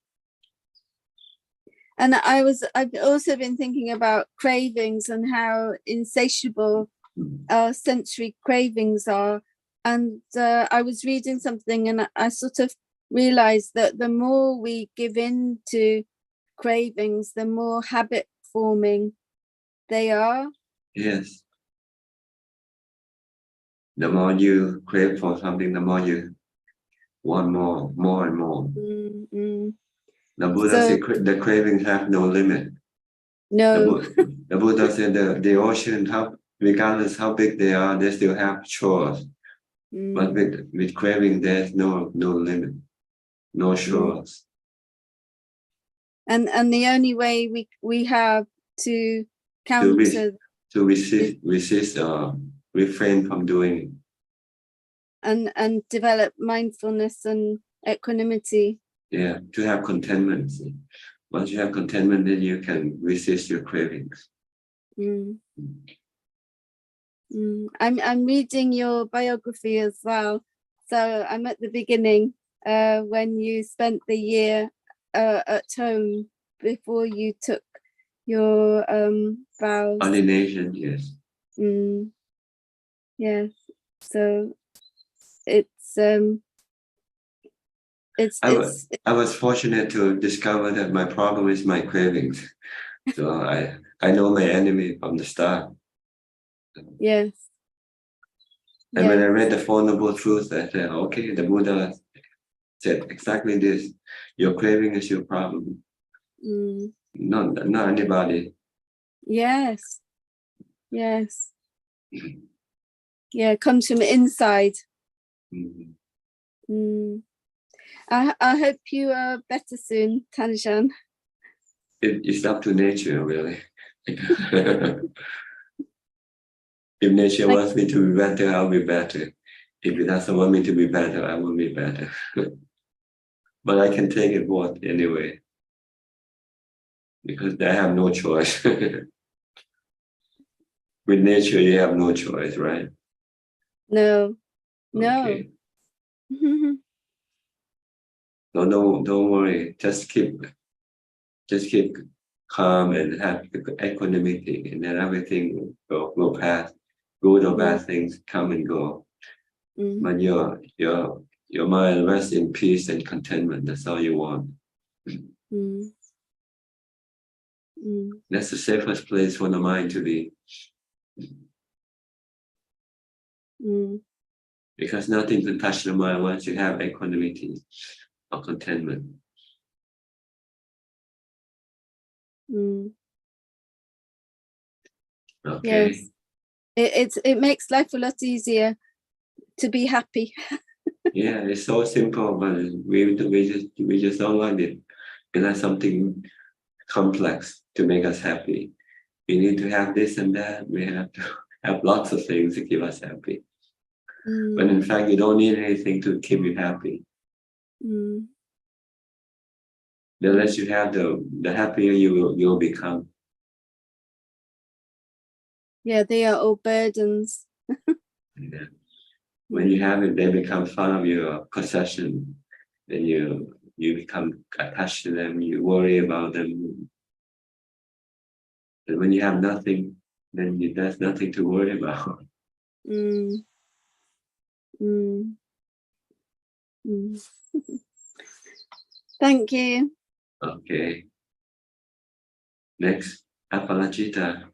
I've also been thinking about cravings and how insatiable our sensory cravings are. And I was reading something, and I sort of realized that the more we give in to cravings, the more habit forming they are. Yes. The more you crave for something, the more you want more and more. The Buddha said the cravings have no limit. No. The Buddha said the ocean, regardless how big they are, they still have shores. But with craving, there's no limit, no shores. And the only way we have to counter to resist refrain from doing it. And develop mindfulness and equanimity. Yeah, to have contentment. Once you have contentment, then you can resist your cravings. I'm reading your biography as well. So I'm at the beginning when you spent the year at home before you took your vows. Ordination, yes. Yes. So I was fortunate to discover that my problem is my cravings. So I know my enemy from the start. Yes. And when I read the Four Noble Truths, I said, okay, the Buddha said exactly this. Your craving is your problem. Not anybody. Yes. Yes. Yeah, it comes from inside. I hope you are better soon, Ajaan. It's up to nature, really. If nature wants me to be better, I'll be better. If it doesn't want me to be better, I will be better. But I can take it both anyway, because I have no choice. With nature, you have no choice, right? No. Okay. So don't worry. Just keep calm and have equanimity, and then everything will pass. Good or bad things come and go. But your mind rests in peace and contentment. That's all you want. That's the safest place for the mind to be. Because nothing can touch the mind once you have equanimity or contentment. Mm. Okay. Yes, it makes life a lot easier to be happy. Yeah, it's so simple, but we just don't like it. We like something complex to make us happy. We need to have this and that. We have to have lots of things to keep us happy. But in fact, you don't need anything to keep you happy. Mm. The less you have, the happier you'll become. Yeah, they are all burdens. Yeah. When you have it, they become part of your possession. Then you become attached to them. You worry about them. And when you have nothing, then there's nothing to worry about. Mm. Mm. Mm. Thank you. Okay. Next, Apalachita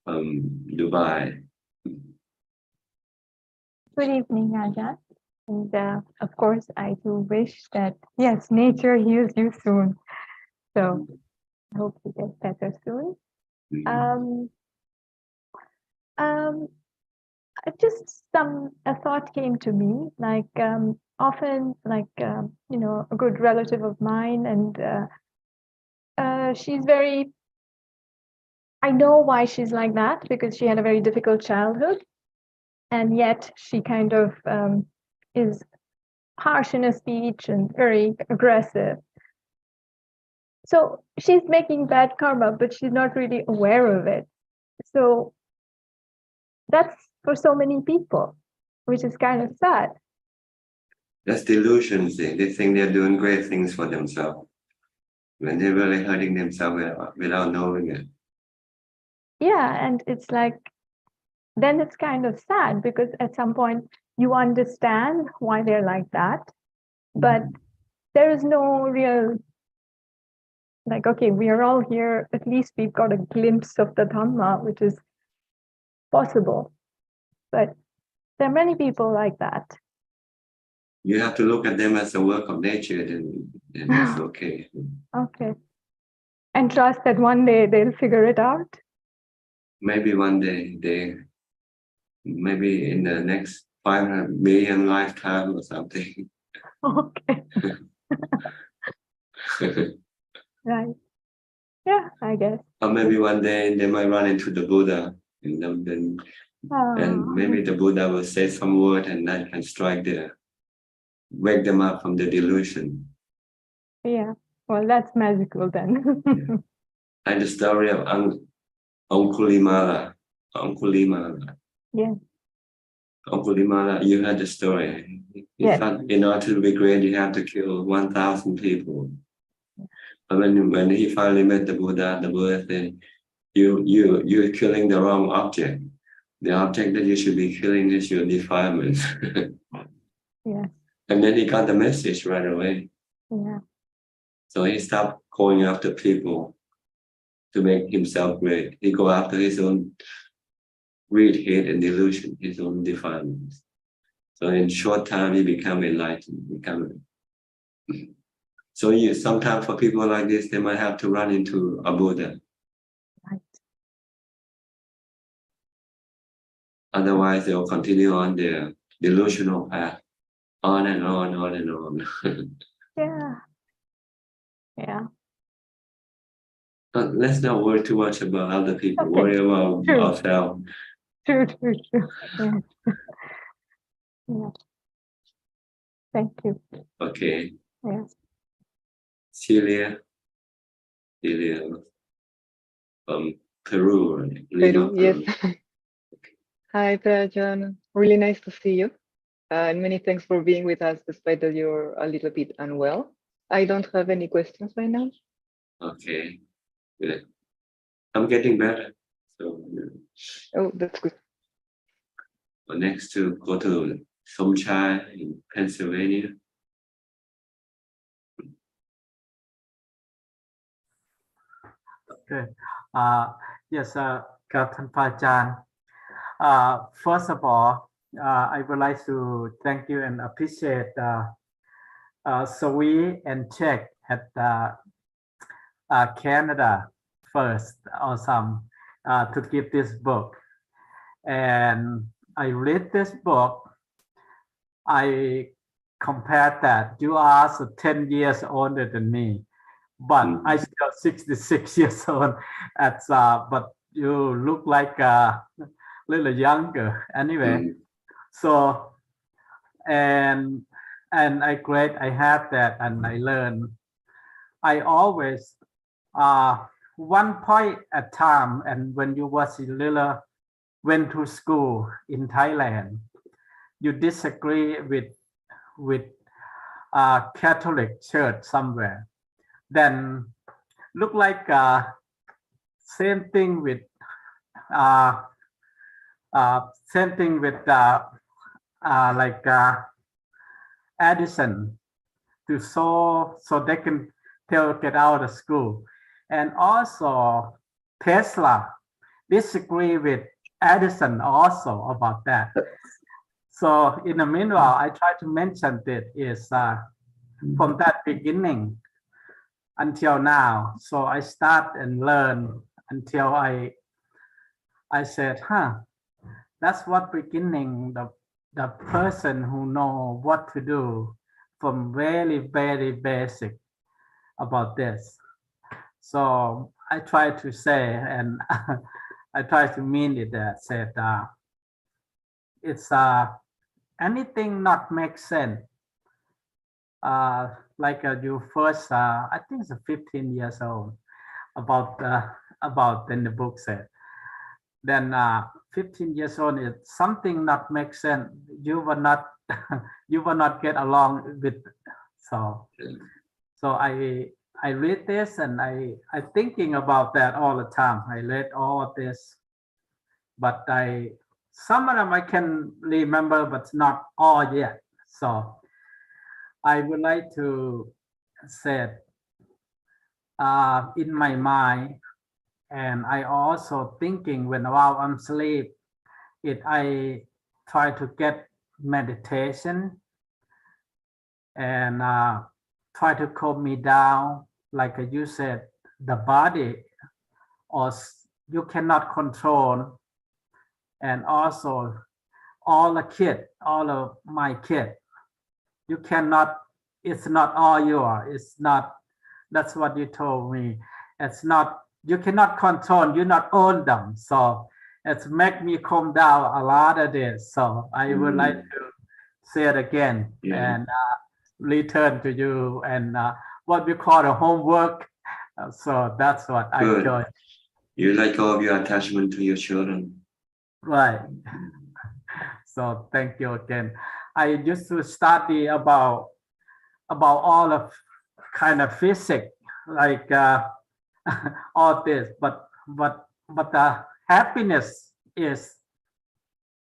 from Dubai. Good evening, Ajaan. And of course, I do wish that, yes, nature heals you soon. So I hope you get better soon. Just a thought came to me, like often, like, a good relative of mine, and she's very, I know why she's like that, because she had a very difficult childhood. And yet she kind of is harsh in her speech and very aggressive. So she's making bad karma, but she's not really aware of it. So that's for so many people, which is kind of sad. That's delusions. They think they're doing great things for themselves when they're really hurting themselves without knowing it. Yeah, and it's like, then it's kind of sad because at some point you understand why they're like that, but there is no real, like, okay, we are all here, at least we've got a glimpse of the Dhamma, which is possible. But there are many people like that. You have to look at them as a work of nature, then it's okay. Okay. And trust that one day they'll figure it out. Maybe one day maybe in the next 500 million lifetime or something. Okay. Right. Yeah, I guess. Or maybe one day they might run into the Buddha, and maybe the Buddha will say some word and that can wake them up from the delusion. Yeah. Well, that's magical then. And the story of Angulimala. Yeah. Angulimala, you heard the story. He Yes. thought in order to be great, you have to kill 1,000 people. But when he finally met the Buddha said, you're killing the wrong object. The object that you should be killing is your defilement. Yeah. And then he got the message right away. Yeah. So he stopped going after people to make himself great. He go after his own greed, hate, and delusion, his own defilements. So in short time, he become enlightened. So sometimes for people like this, they might have to run into a Buddha. Right. Otherwise, they'll continue on their delusional path, on and on, on and on. Yeah. Yeah. But let's not worry too much about other people. Okay. Worry about True. ourselves. True. Yeah. Yeah. Thank you. Okay. Yeah. Celia from Peru, right? Lima, Peru, yes. Hi, Prajan. Really nice to see you. And many thanks for being with us despite that you're a little bit unwell. I don't have any questions right now. Okay, good. I'm getting better. So, Oh, that's good. next to go to Suchart in Pennsylvania. Okay. Yes, Captain Pajan. First of all, I would like to thank you and appreciate Savi and Czech had Canada first or some to give this book. And I read this book. I compared that you are 10 years older than me, but I still 66 years old. But you look like a little younger anyway. So and I have that and I learned. I always one point at time, and when you was little, went to school in Thailand, you disagree with Catholic church somewhere, then look like same thing with like Addison to so they can get out of school. And also Tesla disagree with Edison also about that. So in the meanwhile, I try to mention that is from that beginning until now. So I start and learn until I said, that's what beginning the person who know what to do from very, very basic about this. So I try to say, and I try to mean it that said, it's anything not make sense. Like you first, I think it's 15 years old about then the book said. Then 15 years old is something not make sense. You will not you will not get along with. So I read this and I thinking about that all the time. I read all of this, but some of them I can remember, but not all yet. So I would like to say in my mind, and I also thinking while I'm asleep, I try to get meditation and try to calm me down. Like you said, the body, or you cannot control, and also all of my kid, you cannot. It's not all yours. It's not. That's what you told me. It's not. You cannot control. You not own them. So it's make me calm down a lot of this. So I would like to say it again and return to you and what we call a homework. So that's what I enjoy. You let go of your attachment to your children. Right. So thank you again. I used to study about all of kind of physics, like all this, but the happiness is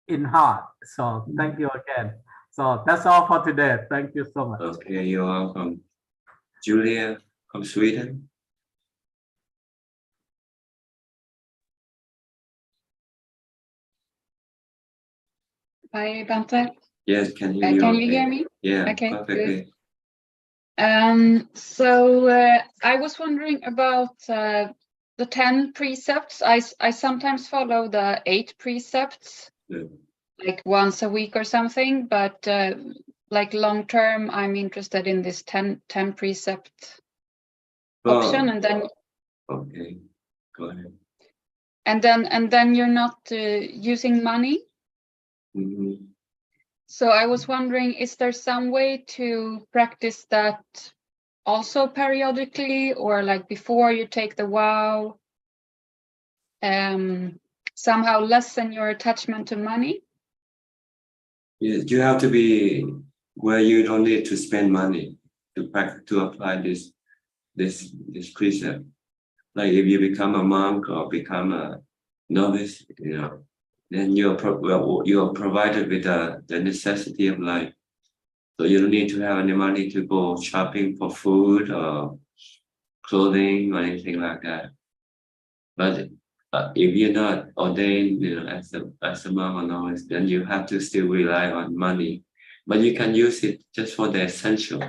in heart. So thank you again. So that's all for today. Thank you so much. Okay, you're welcome. Julia from Sweden. Hi, Bante. Yes, can hear you. Can okay. you hear me? Yeah, okay, perfectly. Good. So I was wondering about the 10 precepts. I sometimes follow the 8 precepts, like once a week or something, but like long term, I'm interested in this 10 precept option, and then okay, go ahead. And then you're not using money. So I was wondering, is there some way to practice that also periodically, or like before you take the vow, somehow lessen your attachment to money? Yes, you have to be where you don't need to spend money to apply this precept. Like if you become a monk or become a novice, then you're provided with the necessity of life. So you don't need to have any money to go shopping for food or clothing or anything like that. But if you're not ordained, as a monk or novice, then you have to still rely on money. But you can use it just for the essential.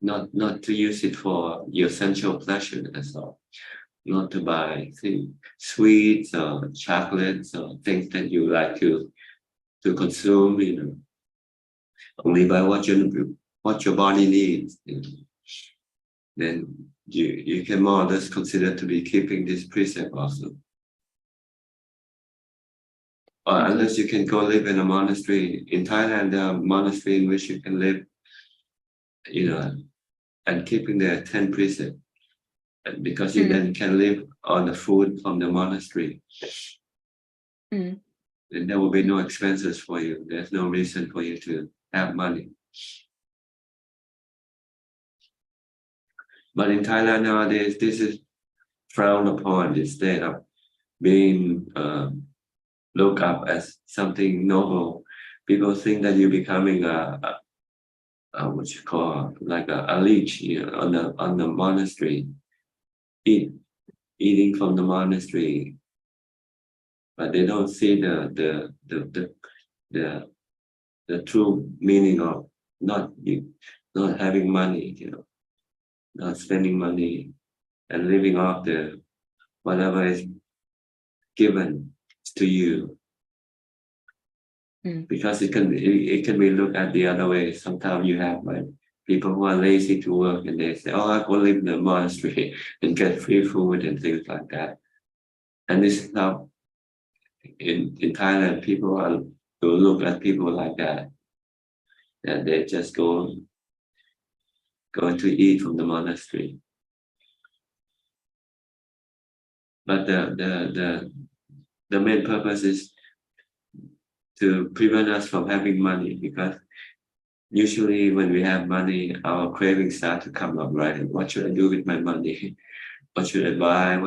not to use it for your sensual pleasure. That's all. Not to buy sweets or chocolates or things that you like to consume. Only buy what your body needs. Then you can more or less consider to be keeping this precept also. Or unless you can go live in a monastery. In Thailand, there are monasteries in which you can live, and keeping the 10 precepts. Because you then can live on the food from the monastery. Then there will be no expenses for you. There's no reason for you to have money. But in Thailand nowadays, this is frowned upon instead of being looked up as something noble. People think that you're becoming what you call like a leech, on the monastery, eating from the monastery, but they don't see the true meaning of not having money, not spending money and living off whatever is given to you. Because it can be looked at the other way. Sometimes you have people who are lazy to work and they say, "Oh, I go live in the monastery and get free food and things like that." And this is how in Thailand people will look at people like that, and they just going to eat from the monastery. But the main purpose is to prevent us from having money, because usually when we have money, our cravings start to come up, right? What should I do with my money? What should I buy?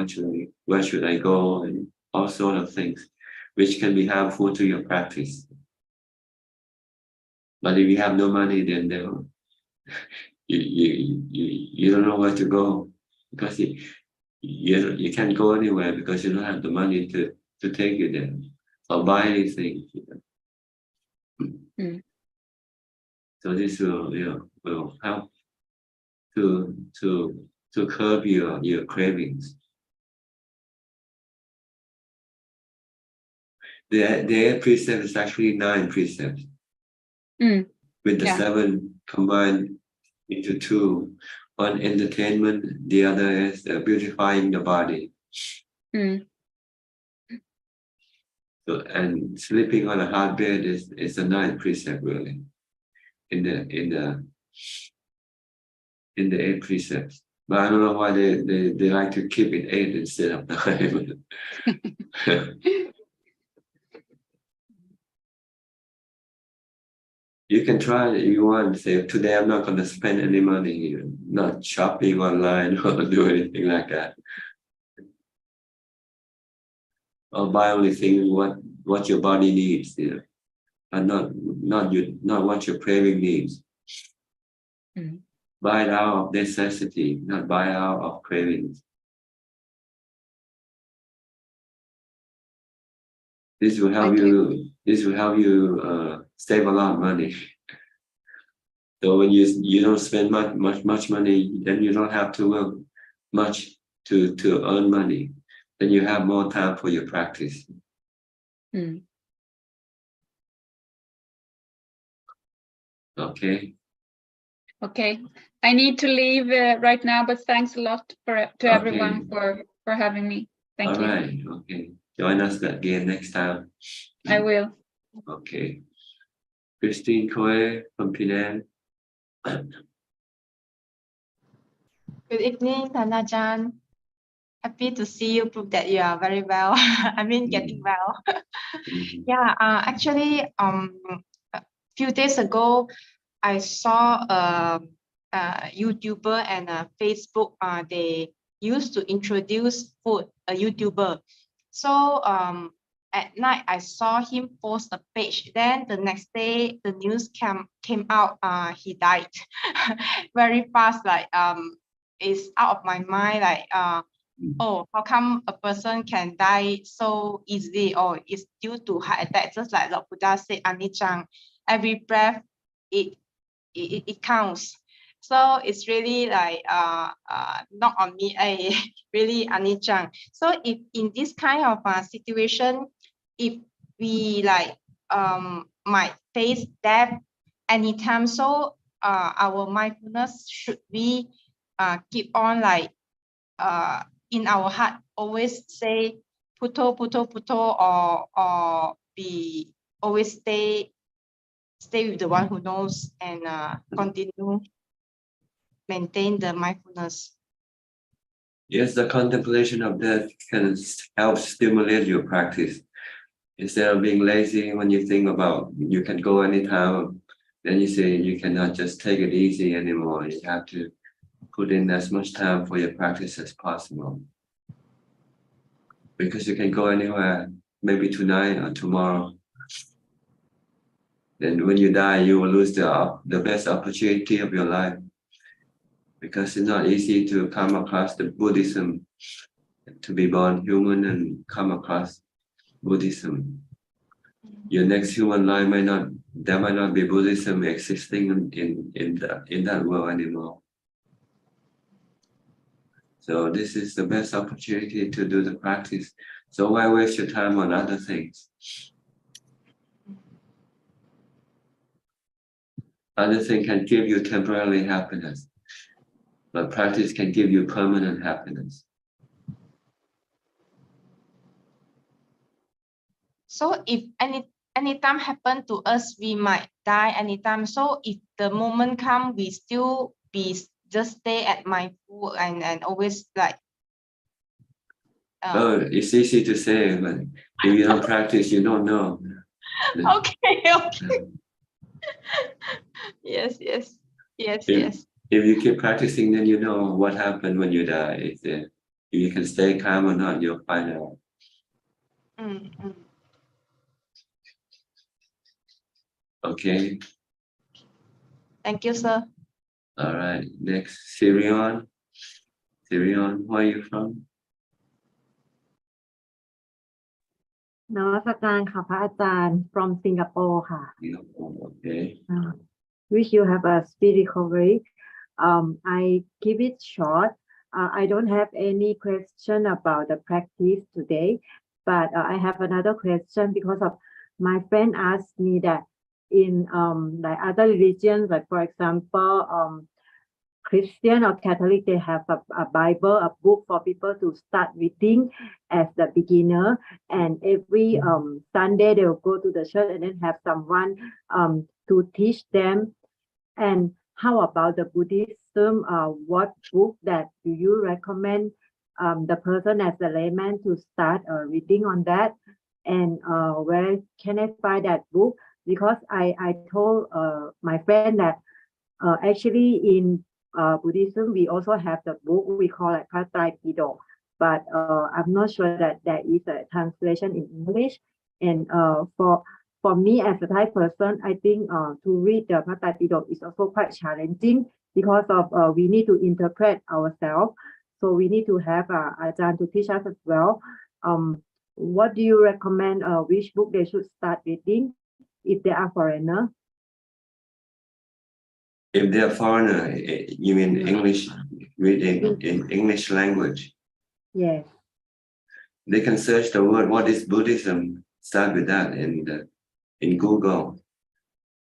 Where should I go? And all sorts of things, which can be harmful to your practice. But if you have no money, then you don't know where to go, because you can't go anywhere because you don't have the money to take you there or buy anything. So this will help to curb your cravings. The 8 precepts is actually 9 precepts. With the 7 combined into 2. One entertainment, the other is beautifying the body. So, and sleeping on a hard bed is the 9th precept, really, in the 8 precepts. But I don't know why they like to keep it 8 instead of 9. You can try it if you want. Say, today I'm not going to spend any money, not shopping online or do anything like that. Or buy only things what your body needs, and not what your craving needs. Buy it out of necessity, not buy out of cravings. This will help you. This will help you save a lot of money. So when you don't spend much money, then you don't have to work much to earn money. Then you have more time for your practice. Okay. Okay, I need to leave right now, but thanks a lot to everyone for having me. Thank you. All right. Okay. Join us again next time. I will. Okay. Christine Coy from Penang. Good evening, Ajaan. Happy to see you prove that you are very well. I mean, getting well. Yeah, actually, a few days ago, I saw a YouTuber and a Facebook. They used to introduce food, a YouTuber. So at night, I saw him post a page. Then the next day, the news came out. He died very fast. Like it's out of my mind. Like oh, how come a person can die so easily? Or it's due to heart attack? Just like Lord Buddha said, Anicang, every breath it counts. So it's really like not on me, really Ajaan. So if in this kind of situation, if we like might face death anytime, so our mindfulness should we keep on like in our heart always say puto puto puto, or be always stay with the one who knows and continue maintain the mindfulness. Yes, the contemplation of death can help stimulate your practice. Instead of being lazy, when you think about you can go anytime, then you say you cannot just take it easy anymore. You have to put in as much time for your practice as possible. Because you can go anywhere, maybe tonight or tomorrow. Then when you die, you will lose the best opportunity of your life. Because it's not easy to come across the Buddhism, to be born human and come across Buddhism. Your next human life there might not be Buddhism existing in that world anymore. So this is the best opportunity to do the practice. So why waste your time on other things? Other things can give you temporary happiness, but practice can give you permanent happiness. So if anytime happen to us, we might die anytime. So if the moment come, we still just stay at mindful and always like. Oh, it's easy to say, but if you don't practice, you don't know. Okay. Yes. If you keep practicing, then you know what happened when you die. If you can stay calm or not, you'll find out. Okay. Thank you, sir. All right. Next, Sirion. Sirion, where are you from? นวัตการค่ะพระอาจารย์ from Singapore ค่ะ Singapore, okay. Wish you have a speedy recovery. I keep it short. I don't have any question about the practice today, but I have another question because of my friend asked me that in like other religions, like for example, Christian or Catholic, they have a Bible, a book for people to start reading as the beginner. And every Sunday they will go to the church and then have someone to teach them. And how about the Buddhism? What book that do you recommend the person as a layman to start reading on that? And where can I find that book? Because I told my friend that actually in Buddhism, we also have the book we call it Prataipido, but I'm not sure that there is a translation in English. And for me as a Thai person, I think to read the Prataipido is also quite challenging because of we need to interpret ourselves. So we need to have Ajaan to teach us as well. What do you recommend? Which book they should start reading if they are foreigner? If they're foreigner, you mean English, reading in English language? Yes. They can search the word, what is Buddhism? Start with that in Google.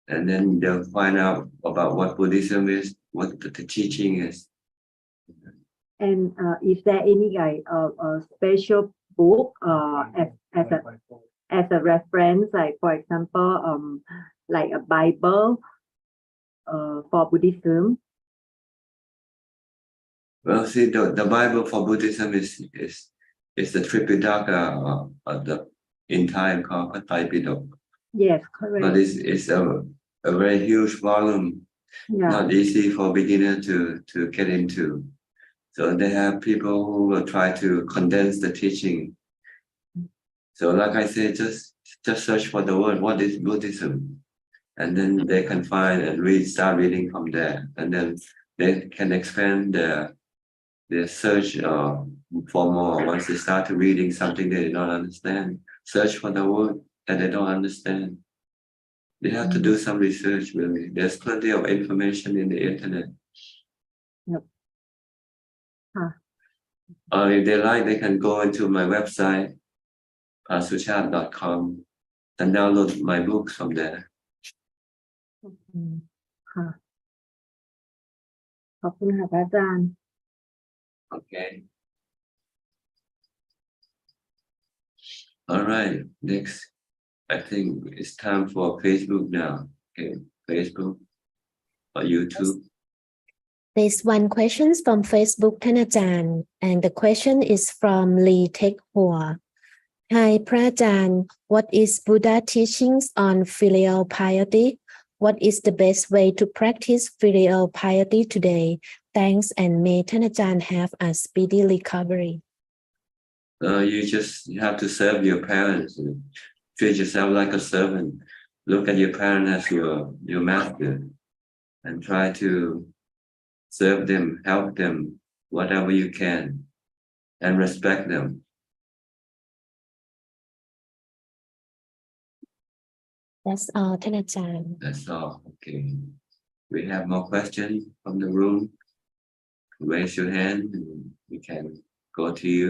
And then they'll find out about what Buddhism is, what the teaching is. And is there any like a special book as a reference, like for example, like a Bible for Buddhism? Well, see, the Bible for Buddhism is the Tripitaka of the in Thai called Prataipido. Yes, correct. But it's a very huge volume, not easy for beginner to get into. So they have people who will try to condense the teaching. So like I said, just search for the word, what is Buddhism? And then they can find and start reading from there. And then they can expand their search for more. Once they start reading something they don't understand, search for the word that they don't understand. They have to do some research, really. There's plenty of information in the internet. Yep. Huh. Or if they like, they can go into my website, suchart.com, and download my books from there. ค่ะ ขอบคุณค่ะพระอาจารย์ Okay. All right. Next, I think it's time for Facebook now. Okay, Facebook or YouTube. There's one question from Facebook, Thanajan, and the question is from Lee Tek Hua. Hi, Prajan. What is Buddha teachings on filial piety? What is the best way to practice filial piety today? Thanks, and may Thanajan have a speedy recovery. You just have to serve your parents. Treat yourself like a servant. Look at your parents as your master, and try to serve them, help them, whatever you can, and respect them. That's all, Thanajan. That's all. Okay. We have more questions from the room. Raise your hand, and we can go to you.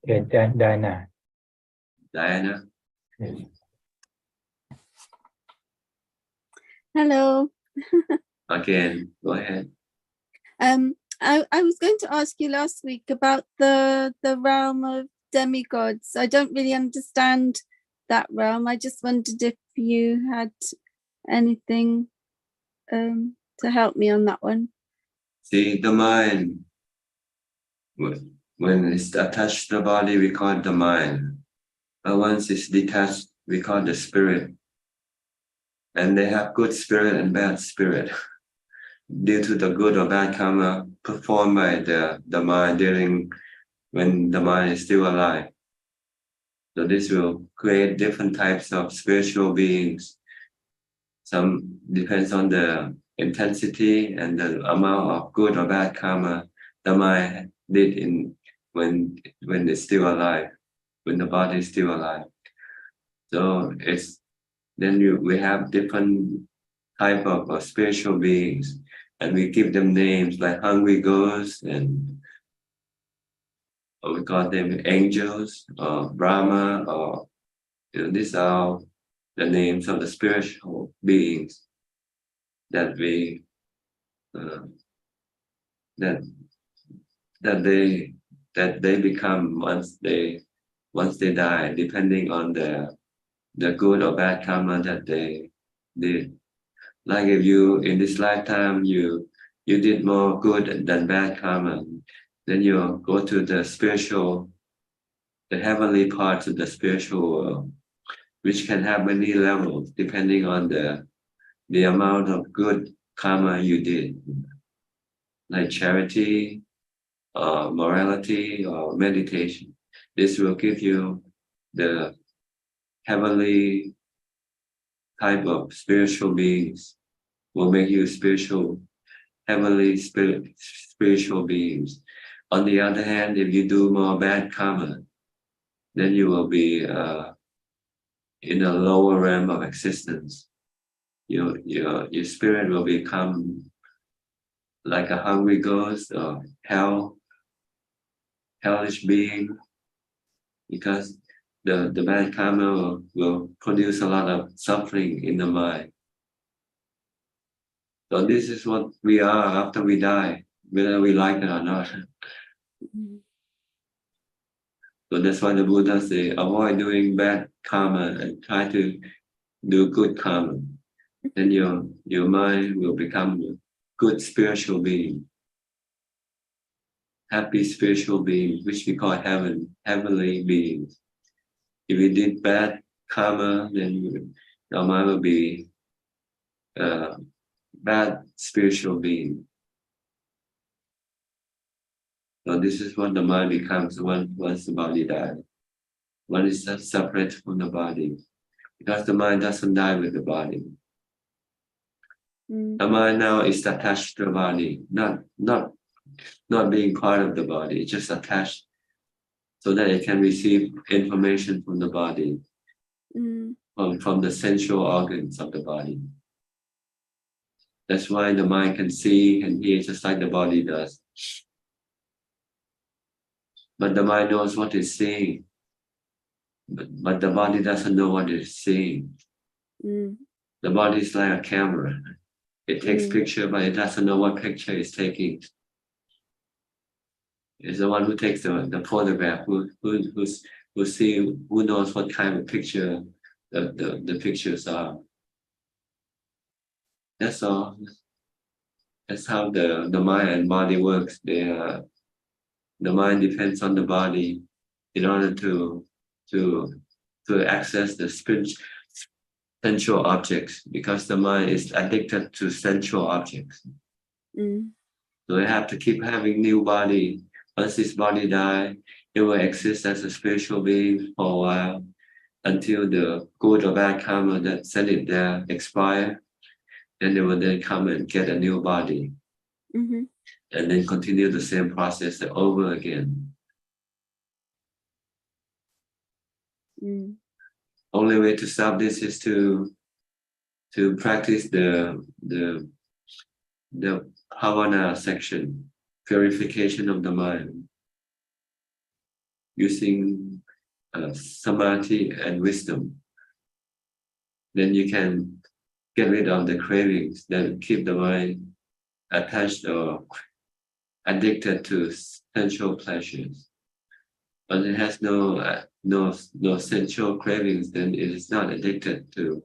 Okay, Diana. Diana. Hello. Again, go ahead. I was going to ask you last week about the realm of demigods. I don't really understand that realm. I just wondered if you had anything to help me on that one. See, the mind, when it's attached to the body, we call it the mind. But once it's detached, we call it the spirit. And they have good spirit and bad spirit due to the good or bad karma performed by the mind during when the mind is still alive. So this will create different types of spiritual beings. Some depends on the intensity and the amount of good or bad karma the mind did when it's still alive, when the body is still alive. So we have different type of spiritual beings, and we give them names like hungry ghosts, and we call them angels or Brahma, or these are the names of the spiritual beings that we that they become once they die, depending on the good or bad karma that they did. Like if you in this lifetime you did more good than bad karma, then you go to the heavenly parts of the spiritual world, which can have many levels depending on the amount of good karma you did, like charity, morality, or meditation. This will give you the heavenly type of spiritual beings, will make you heavenly spiritual beings. On the other hand, if you do more bad karma, then you will be in a lower realm of existence. Your spirit will become like a hungry ghost or hellish being, because the bad karma will produce a lot of suffering in the mind. So this is what we are after we die, whether we like it or not. So that's why the Buddha say, avoid doing bad karma and try to do good karma. Then your mind will become a good spiritual being, happy spiritual beings, which we call heavenly beings. If we did bad karma, then our mind will be bad spiritual being. So this is what the mind becomes once the body dies. One is separate from the body, because the mind doesn't die with the body. The mind now is attached to the body, not being part of the body, it's just attached so that it can receive information from the body. from the sensual organs of the body. That's why the mind can see and hear just like the body does. But the mind knows what it's seeing. But the body doesn't know what it's seeing. The body is like a camera. It takes picture, but it doesn't know what picture it's taking. It's the one who takes the photograph, who knows what kind of picture the pictures are. That's all. That's how the mind and body works. The mind depends on the body in order to access the sensual objects, because the mind is addicted to sensual objects. So they have to keep having new body. Once this body dies, it will exist as a spiritual being for a while until the good or bad karma that sent it there expire. And they will then come and get a new body. And then continue the same process over again. Only way to stop this is to practice the bhavana section, purification of the mind, using samadhi and wisdom. Then you can get rid of the cravings that keep the mind attached or addicted to sensual pleasures. But it has no sensual cravings, then it is not addicted to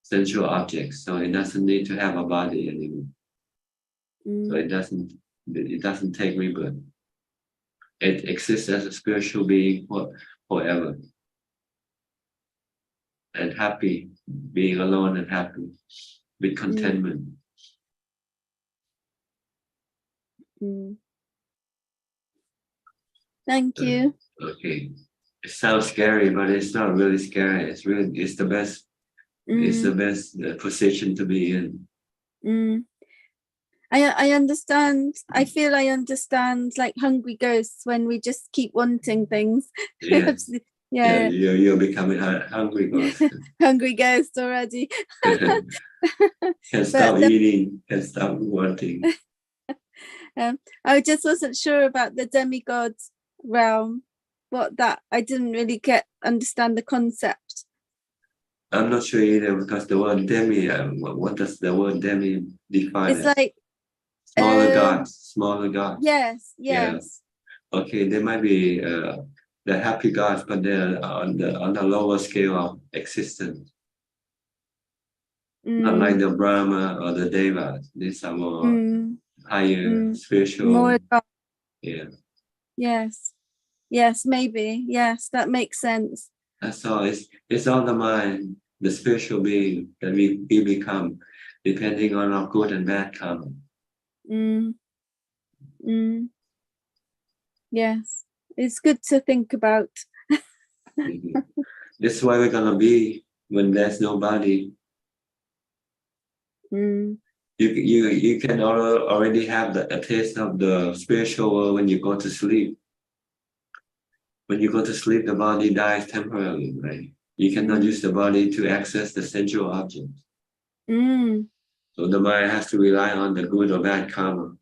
sensual objects. So it doesn't need to have a body anymore. So it doesn't take rebirth. It exists as a spiritual being forever. And happy, being alone and happy, with contentment. Thank you. Okay. It sounds scary, but it's not really scary. It's the best. It's the best position to be in. I understand. I feel I understand, like hungry ghosts, when we just keep wanting things. Yeah. Yeah. You're becoming hungry ghost. Hungry ghost already. Can't stop eating. Can't stop wanting. I just wasn't sure about the demigod realm. I didn't really understand the concept. I'm not sure either, because the word demi, what does the word demi define? It's like smaller gods. Yes. Yeah. Okay, they might be the happy gods, but they're on the lower scale of existence. Not like the Brahma or the Devas. These are more higher spiritual. More. Yeah. Yes, maybe. Yes, that makes sense. That's all. It's all the mind, the spiritual being that we become, depending on our good and bad karma. Yes, it's good to think about. This is why we're gonna be when there's no body. You can already have a taste of the spiritual world when you go to sleep. When you go to sleep, the body dies temporarily, right? You cannot use the body to access the sensual objects. So the mind has to rely on the good or bad karma.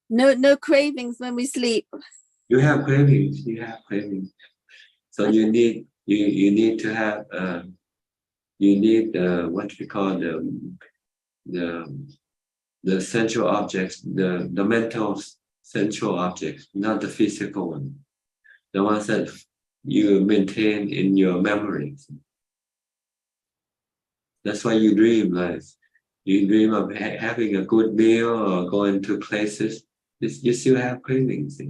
No cravings when we sleep. You have cravings. So you need to have what we call the sensual objects, the mental sensual objects, not the physical one. The ones that you maintain in your memories. That's why you dream, like you dream of having a good meal or going to places. You still have cravings.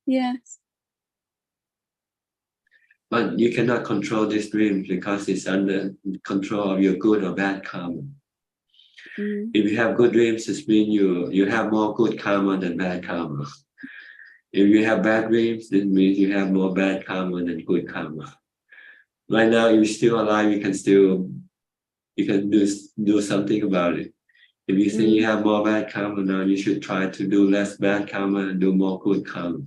Yes. But you cannot control this dream because it's under control of your good or bad karma. If you have good dreams, it means you have more good karma than bad karma. If you have bad dreams, it means you have more bad karma than good karma. Right now, you're still alive, you can do something about it. If you think you have more bad karma now, you should try to do less bad karma and do more good karma.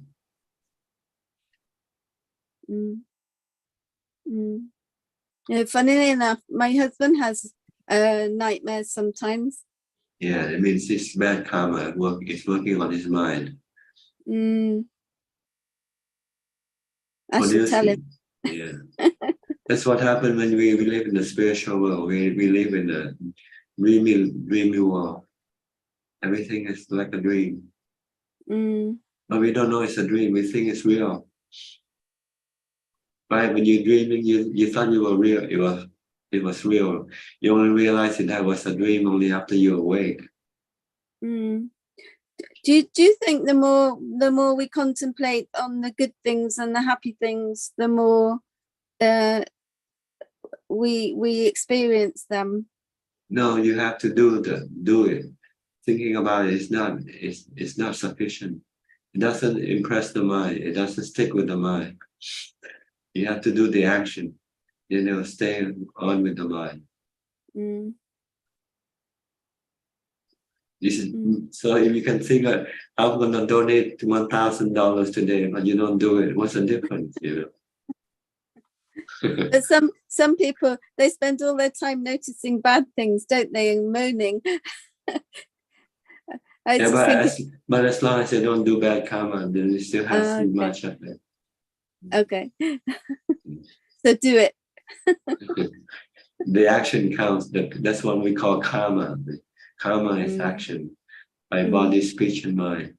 Funnily enough, my husband has nightmares sometimes. Yeah, it means it's bad karma. It's working on his mind. I What do should you tell him. think? Yeah. That's what happened when we live in the spiritual world. We live in the dreamy world. Everything is like a dream. But we don't know it's a dream. We think it's real. Right? When you're dreaming, you thought you were real. It was real. You only realize that was a dream only after you're awake. Do you think the more we contemplate on the good things and the happy things, the more we experience them? No, you have to do it. Thinking about it is not sufficient. It doesn't impress the mind. It doesn't stick with the mind. You have to do the action. Then it'll stay on with the mind. This is so if you can think that I'm gonna donate $1,000 today, but you don't do it, what's the difference? You know? But some people, they spend all their time noticing bad things, don't they, and moaning. But as long as they don't do bad karma, then you still have so much of it. Okay. So do it. The action counts. That's what we call karma. Karma is action by body, speech, and mind.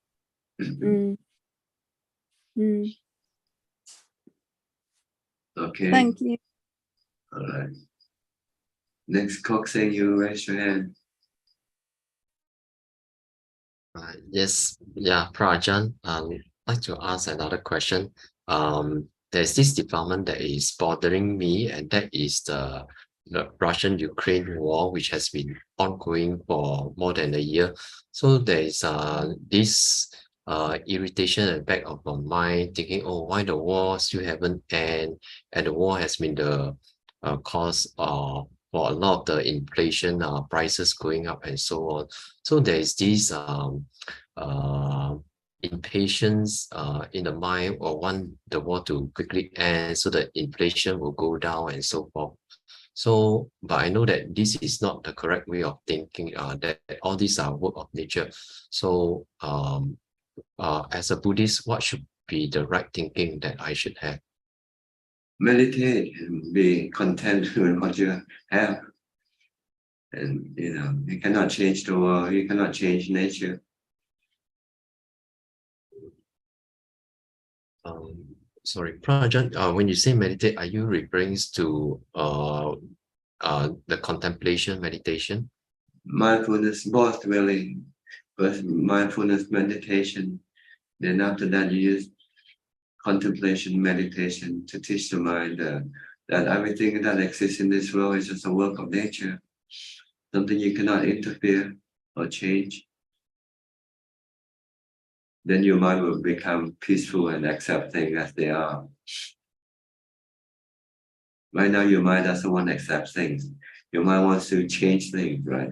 Okay. Thank you. All right. Next, Coxswain, you raise your hand. Yes, yeah, Ajaan, I'd like to ask another question. There's this development that is bothering me, and that is the Russian-Ukraine war, which has been ongoing for more than a year. So there is this irritation at the back of my mind, thinking, oh, why the war still haven't ended, and the war has been the cause for a lot of the inflation, prices going up and so on. So there is this impatience in the mind, or want the war to quickly end so that inflation will go down and so forth. So, but I know that this is not the correct way of thinking, that all these are work of nature. So as a Buddhist, what should be the right thinking that I should have? Meditate and be content with what you have. And you cannot change the world, you cannot change nature. Sorry, Ajaan, when you say meditate, are you referring to the contemplation meditation? Mindfulness, both really. First mindfulness meditation, then after that you use contemplation meditation to teach the mind that everything that exists in this world is just a work of nature, something you cannot interfere or change. Then your mind will become peaceful and accepting as they are. Right now, your mind doesn't want to accept things. Your mind wants to change things, right?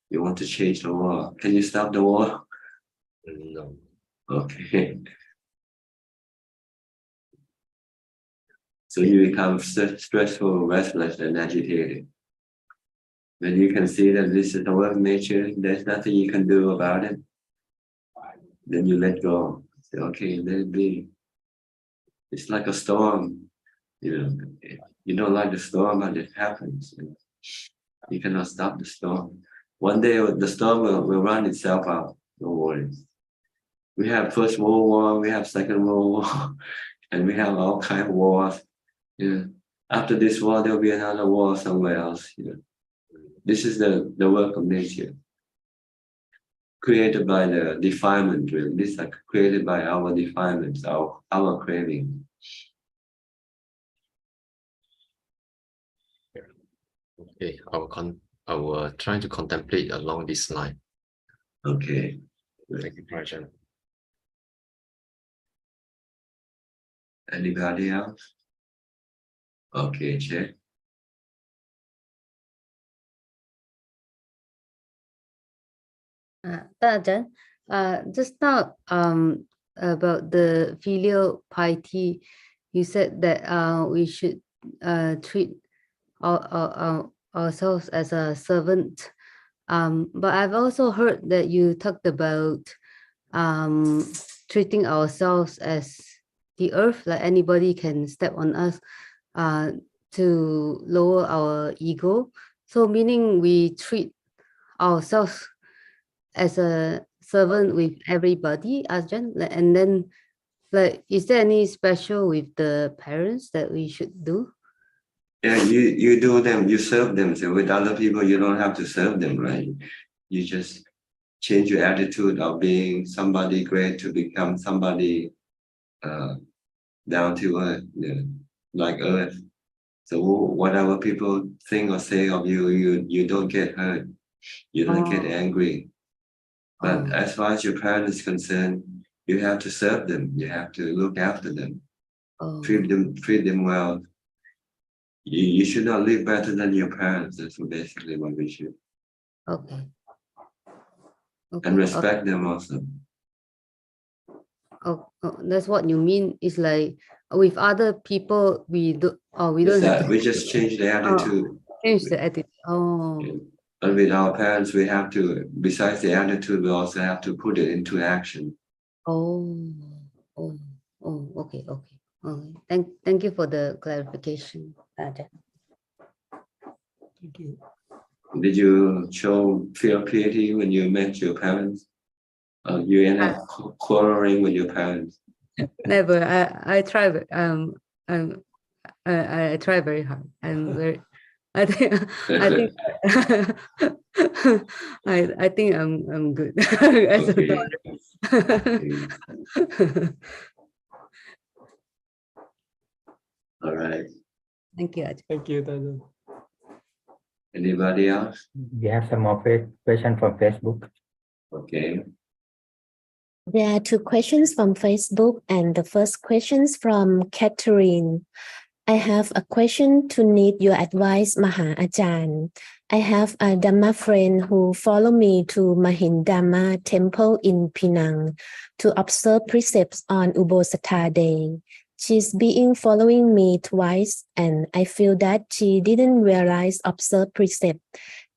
You want to change the world. Can you stop the war? No. Okay. So you become stressful, restless, and agitated. When you can see that this is the work of nature, there's nothing you can do about it, then you let go. Say, okay, let it be. It's like a storm. You don't like the storm, but it happens. You cannot stop the storm. One day the storm will run itself out. No worries. We have First World War, we have Second World War, and we have all kinds of wars. After this war, there'll be another war somewhere else. This is the work of nature, created by the defilement. Really, these are created by our defilements, our craving. Okay, I will try to contemplate along this line. Okay. Thank you, Ajaan. Anybody else? Okay, check. Ajaan, just now about the filial piety, you said that we should treat ourselves as a servant. But I've also heard that you talked about treating ourselves as the earth, like anybody can step on us to lower our ego. So meaning we treat ourselves as a servant with everybody, Ajahn, and then like, is there any special with the parents that we should do? Yeah, you do them, you serve them. So with other people, you don't have to serve them, right? You just change your attitude of being somebody great to become somebody down to earth, like earth. So whatever people think or say of you, you don't get hurt. You don't get angry. But as far as your parent is concerned, you have to serve them. You have to look after them. Treat them well. You should not live better than your parents. That's basically what we should. Okay. And respect them also. Oh, that's what you mean. It's like with other people, we do. Oh, we don't have to. We just change the attitude. Change the attitude. Oh. But with our parents, we have to. Besides the attitude, we also have to put it into action. Okay. Thank you for the clarification, Ajahn. Thank you. Did you feel pity when you met your parents? You end up quarreling with your parents? Never. I try. I try very hard. I'm very. I think. I think I'm good as a daughter. All right. Thank you, Ajahn. Thank you, Ajahn. Anybody else? We have some more questions from Facebook. Okay. There are two questions from Facebook, and the first question is from Catherine. I have a question to need your advice, Maha Ajahn. I have a Dhamma friend who follow me to Mahindama temple in Penang to observe precepts on Ubosatha Day. She's been following me twice, and I feel that she didn't realize observe precept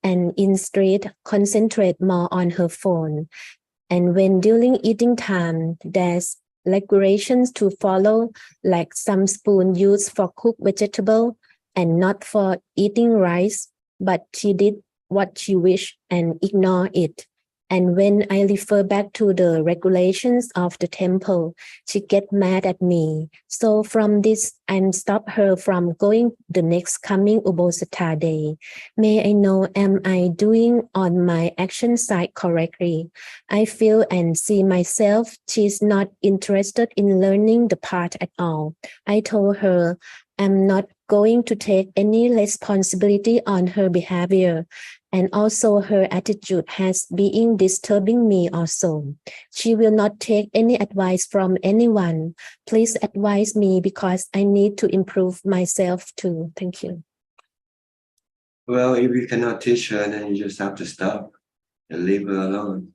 and instead concentrate more on her phone. And when during eating time, there's regulations to follow, like some spoon used for cooked vegetable and not for eating rice, but she did what she wished and ignored it. And when I refer back to the regulations of the temple, she get mad at me. So from this, I stop her from going the next coming Ubosatha Day. May I know, am I doing on my action side correctly? I feel and see myself, she's not interested in learning the path at all. I told her I'm not going to take any responsibility on her behavior. And also her attitude has been disturbing me also. She will not take any advice from anyone. Please advise me because I need to improve myself too. Thank you. Well, if you cannot teach her, then you just have to stop and leave her alone.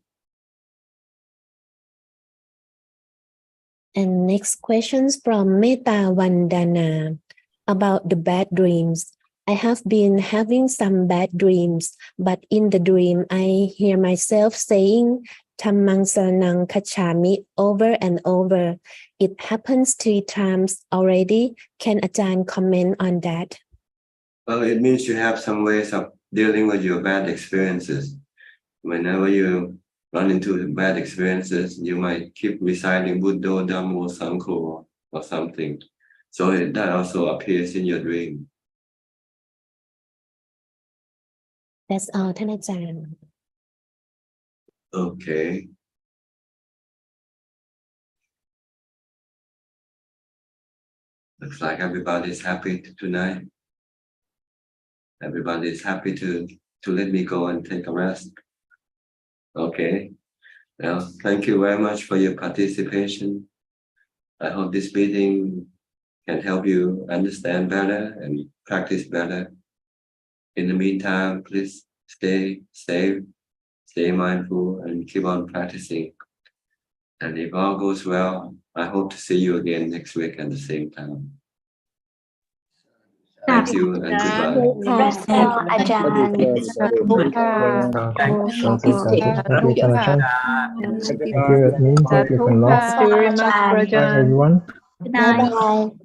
And next questions from Meta Vandana about the bad dreams. I have been having some bad dreams, but in the dream, I hear myself saying Dhammang Saranang Kachami over and over. It happens 3 times already. Can Ajahn comment on that? Well, it means you have some ways of dealing with your bad experiences. Whenever you run into bad experiences, you might keep reciting Buddho, Dhammo, Sangho or something. So that also appears in your dream. That's all,ท่านอาจารย์ Okay. Looks like everybody's happy tonight. Everybody's happy to let me go and take a rest. Okay. Well, thank you very much for your participation. I hope this meeting can help you understand better and practice better. In the meantime, please stay safe, stay mindful, and keep on practicing. And if all goes well, I hope to see you again next week at the same time. Thank you and goodbye. Ajahn. Thank you, Ajahn. Thank you, admin. Thank you, Fanlaw. Thank you very much, Bye, Rajan. everyone. Good night.